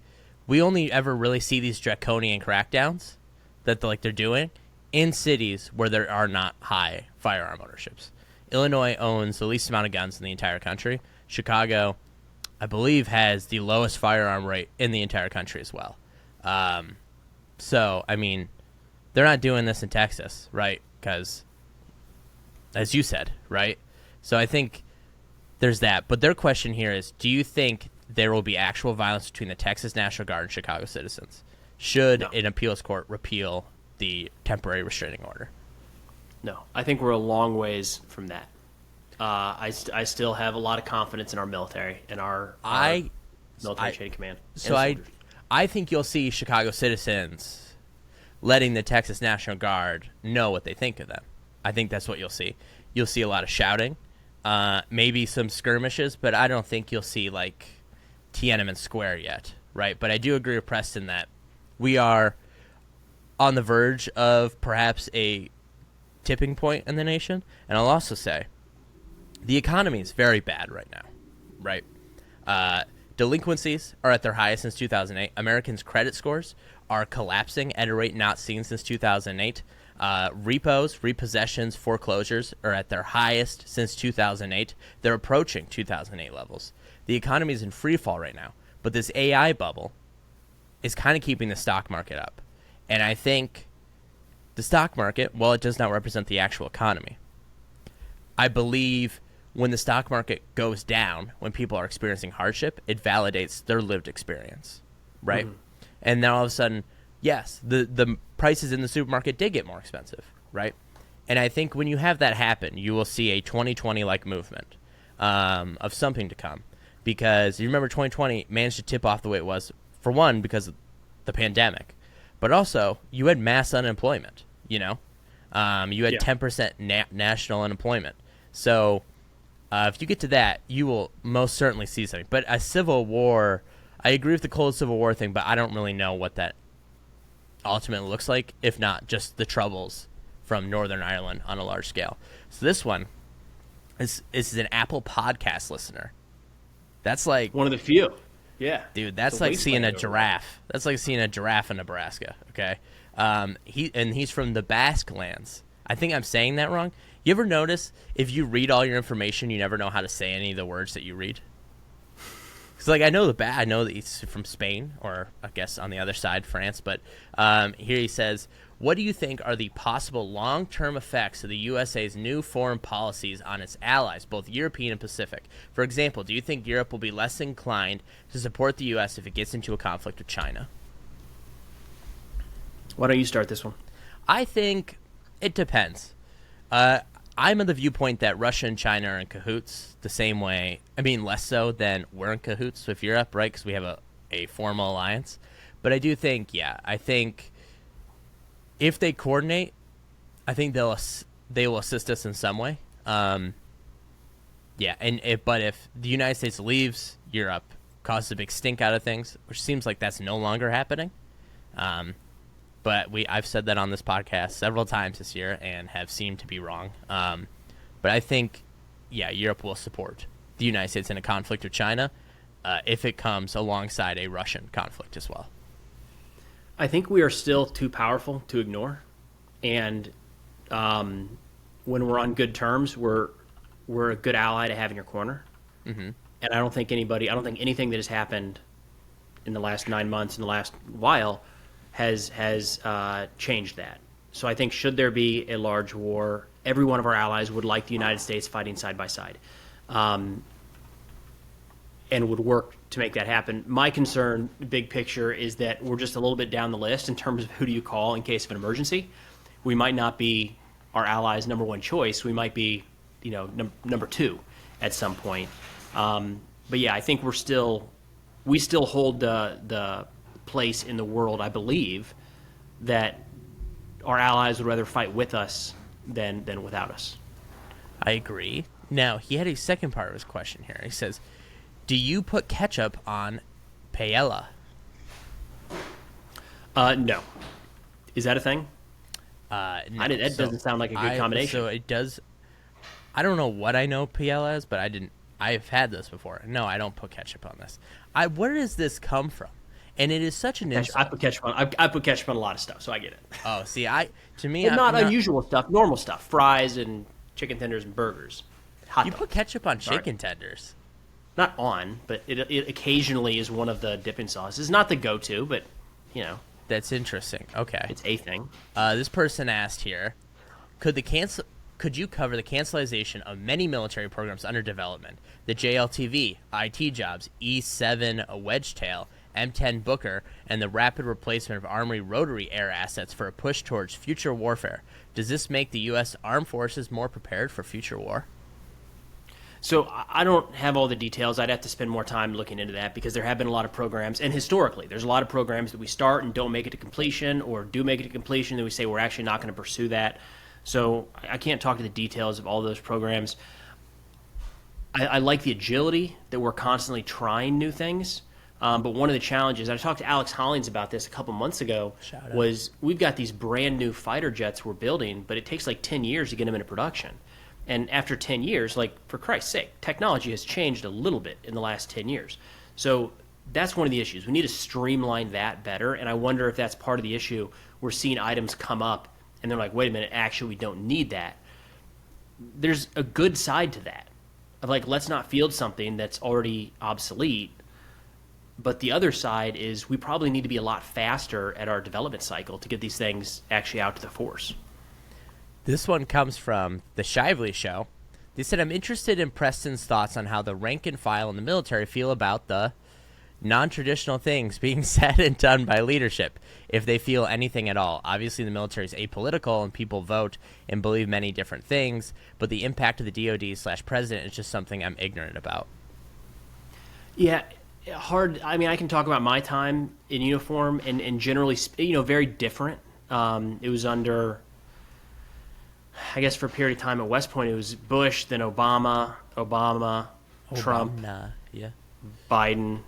we only ever really see these draconian crackdowns that they're doing in cities where there are not high firearm ownerships. Illinois owns the least amount of guns in the entire country. Chicago, I believe, has the lowest firearm rate in the entire country as well. So, they're not doing this in Texas, right? Because, as you said, right? So I think there's that. But their question here is, do you think there will be actual violence between the Texas National Guard and Chicago citizens? Should an appeals court repeal the temporary restraining order? No, I think we're a long ways from that. I still have a lot of confidence in our military and our military chain of command. So I think you'll see Chicago citizens letting the Texas National Guard know what they think of them. I think that's what you'll see. You'll see a lot of shouting, maybe some skirmishes, but I don't think you'll see like Tiananmen Square yet, right? But I do agree with Preston that we are on the verge of perhaps a tipping point in the nation. And I'll also say the economy is very bad right now, right? Delinquencies are at their highest since 2008. Americans' credit scores are collapsing at a rate not seen since 2008. Repos, repossessions, foreclosures are at their highest since 2008. They're approaching 2008 levels. The economy is in free fall right now, but this AI bubble is kind of keeping the stock market up. And I think the stock market, while it does not represent the actual economy, I believe when the stock market goes down, when people are experiencing hardship, it validates their lived experience, right? Mm-hmm. And now all of a sudden, yes, the prices in the supermarket did get more expensive, right? And I think when you have that happen, you will see a 2020-like movement of something to come. Because you remember 2020 managed to tip off the way it was, for one, because of the pandemic. But also, you had mass unemployment, you know? You had 10% national unemployment. So if you get to that, you will most certainly see something. But a civil war, I agree with the cold civil war thing, but I don't really know what that ultimately looks like, if not just the troubles from Northern Ireland on a large scale. So this one is an Apple Podcast listener. That's like one of the few. Yeah. Dude, that's like seeing a giraffe. That's like seeing a giraffe in Nebraska, okay? He's from the Basque Lands. I think I'm saying that wrong. You ever notice if you read all your information, you never know how to say any of the words that you read? Because, like, I know that he's from Spain, or I guess on the other side, France. But here he says, what do you think are the possible long-term effects of the USA's new foreign policies on its allies, both European and Pacific? For example, do you think Europe will be less inclined to support the U.S. if it gets into a conflict with China? Why don't you start this one? I think it depends. I'm of the viewpoint that Russia and China are in cahoots the same way. I mean, less so than we're in cahoots with Europe, right? Because we have a formal alliance. But I do think, I think if they coordinate, I think they will assist us in some way. But if the United States leaves Europe, causes a big stink out of things, which seems like that's no longer happening. But I've said that on this podcast several times this year and have seemed to be wrong. But I think, Europe will support the United States in a conflict with China if it comes alongside a Russian conflict as well. I think we are still too powerful to ignore. And when we're on good terms, we're a good ally to have in your corner. Mm-hmm. And I don't think anything that has happened in the last 9 months, in the last while, has changed that. So I think should there be a large war, every one of our allies would like the United States fighting side by side, and would work to make that happen. My concern, big picture, is that we're just a little bit down the list in terms of who do you call in case of an emergency. We might not be our allies' number one choice. We might be, number two at some point. But I think we still hold the place in the world, I believe, that our allies would rather fight with us than without us. I agree. Now, he had a second part of his question here. He says, do you put ketchup on paella? No. Is that a thing? No. That doesn't sound like a good combination. So it does. I don't know what I know paella is, but I've had this before. No, I don't put ketchup on this. Where does this come from? And it is such an insult. I put ketchup on a lot of stuff, so I get it. Oh, see, to me, but not unusual stuff, normal stuff, fries and chicken tenders and burgers. Hot you dogs. Put ketchup on chicken tenders? Not on, but it occasionally is one of the dipping sauces. Not the go-to, but That's interesting. Okay, it's a thing. This person asked here, could you cover the cancelization of many military programs under development? The JLTV, IT jobs, E7 Wedgetail, M10 Booker, and the rapid replacement of Armory rotary air assets for a push towards future warfare. Does this make the U.S. Armed Forces more prepared for future war? So I don't have all the details. I'd have to spend more time looking into that because there have been a lot of programs, and historically, there's a lot of programs that we start and don't make it to completion, or do make it to completion, then we say we're actually not going to pursue that. So I can't talk to the details of all those programs. I like the agility that we're constantly trying new things. But one of the challenges, I talked to Alex Hollings about this a couple months ago, was we've got these brand new fighter jets we're building, but it takes like 10 years to get them into production. And after 10 years, like, for Christ's sake, technology has changed a little bit in the last 10 years. So that's one of the issues. We need to streamline that better, and I wonder if that's part of the issue. We're seeing items come up, and they're like, wait a minute, actually, we don't need that. There's a good side to that, of like, let's not field something that's already obsolete. But the other side is we probably need to be a lot faster at our development cycle to get these things actually out to the force. This one comes from The Shively Show. They said, I'm interested in Preston's thoughts on how the rank and file in the military feel about the non-traditional things being said and done by leadership, if they feel anything at all. Obviously, the military is apolitical and people vote and believe many different things, but the impact of the DOD/president is just something I'm ignorant about. Yeah, hard. I mean, I can talk about my time in uniform and generally, very different. It was under, I guess, for a period of time at West Point, it was Bush, then Obama, Trump, yeah, Biden.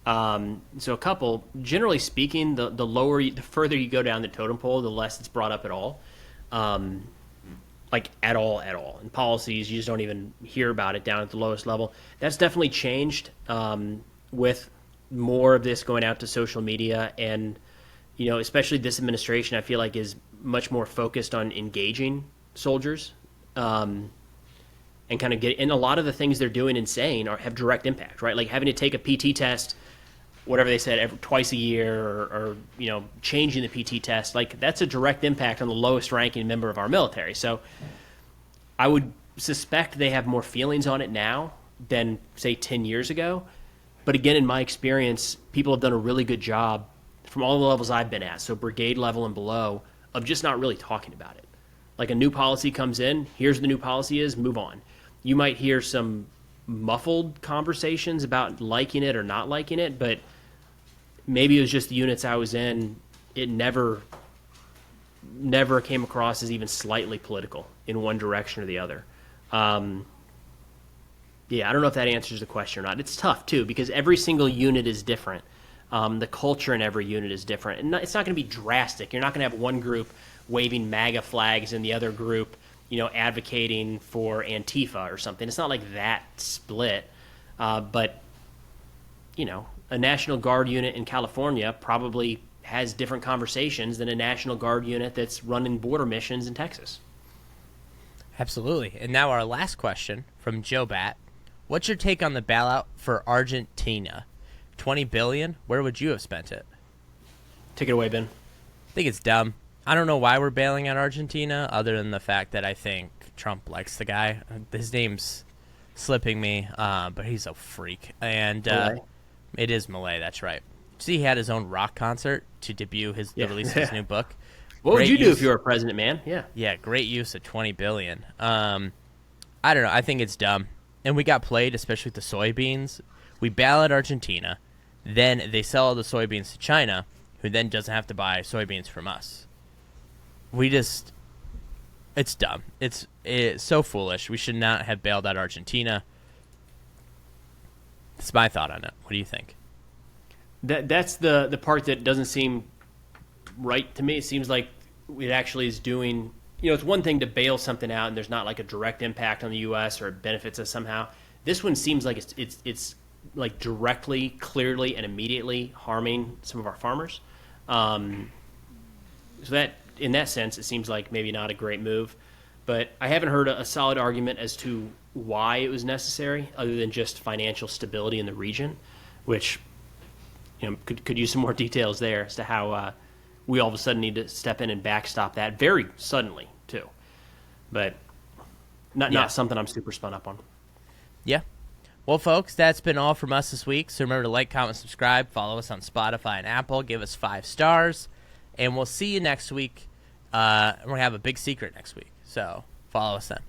So a couple. Generally speaking, the the further you go down the totem pole, the less it's brought up at all. Like at all. In policies, you just don't even hear about it down at the lowest level. That's definitely changed with more of this going out to social media, and especially this administration, I feel like is much more focused on engaging soldiers, and kind of and a lot of the things they're doing and saying have direct impact, right? Like having to take a PT test, whatever they said, twice a year, or changing the PT test, like that's a direct impact on the lowest ranking member of our military. So I would suspect they have more feelings on it now than, say, 10 years ago. But again, in my experience, people have done a really good job from all the levels I've been at, so brigade level and below, of just not really talking about it. Like a new policy comes in, here's the new policy is, move on. You might hear some muffled conversations about liking it or not liking it, but maybe it was just the units I was in, it never came across as even slightly political in one direction or the other. Yeah, I don't know if that answers the question or not. It's tough, too, because every single unit is different. The culture in every unit is different. And it's not going to be drastic. You're not going to have one group waving MAGA flags and the other group, advocating for Antifa or something. It's not like that split. But, a National Guard unit in California probably has different conversations than a National Guard unit that's running border missions in Texas. Absolutely. And now our last question from Joe Bat. What's your take on the bailout for Argentina? $20 billion? Where would you have spent it? Take it away, Ben. I think it's dumb. I don't know why we're bailing out Argentina, other than the fact that I think Trump likes the guy. His name's slipping me, but he's a freak. And it is Malay, that's right. See, he had his own rock concert to debut the release of his new book. What would you do if you were a president, man? Yeah. Yeah, great use of $20 billion. I don't know. I think it's dumb. And we got played, especially with the soybeans. We bail out Argentina. Then they sell all the soybeans to China, who then doesn't have to buy soybeans from us. It's dumb. It's so foolish. We should not have bailed out Argentina. That's my thought on it. What do you think? That's the part that doesn't seem right to me. It seems like it actually is doing, it's one thing to bail something out and there's not like a direct impact on the U.S. or it benefits us somehow. This one seems like it's like directly, clearly, and immediately harming some of our farmers. So that, in that sense, it seems like maybe not a great move. But I haven't heard a solid argument as to why it was necessary, other than just financial stability in the region, which could use some more details there as to how we all of a sudden need to step in and backstop that very suddenly too. But not something I'm super spun up on. Yeah. Well, folks, that's been all from us this week. So remember to like, comment, subscribe, follow us on Spotify and Apple, give us 5 stars, and we'll see you next week. We're going to have a big secret next week, so follow us then.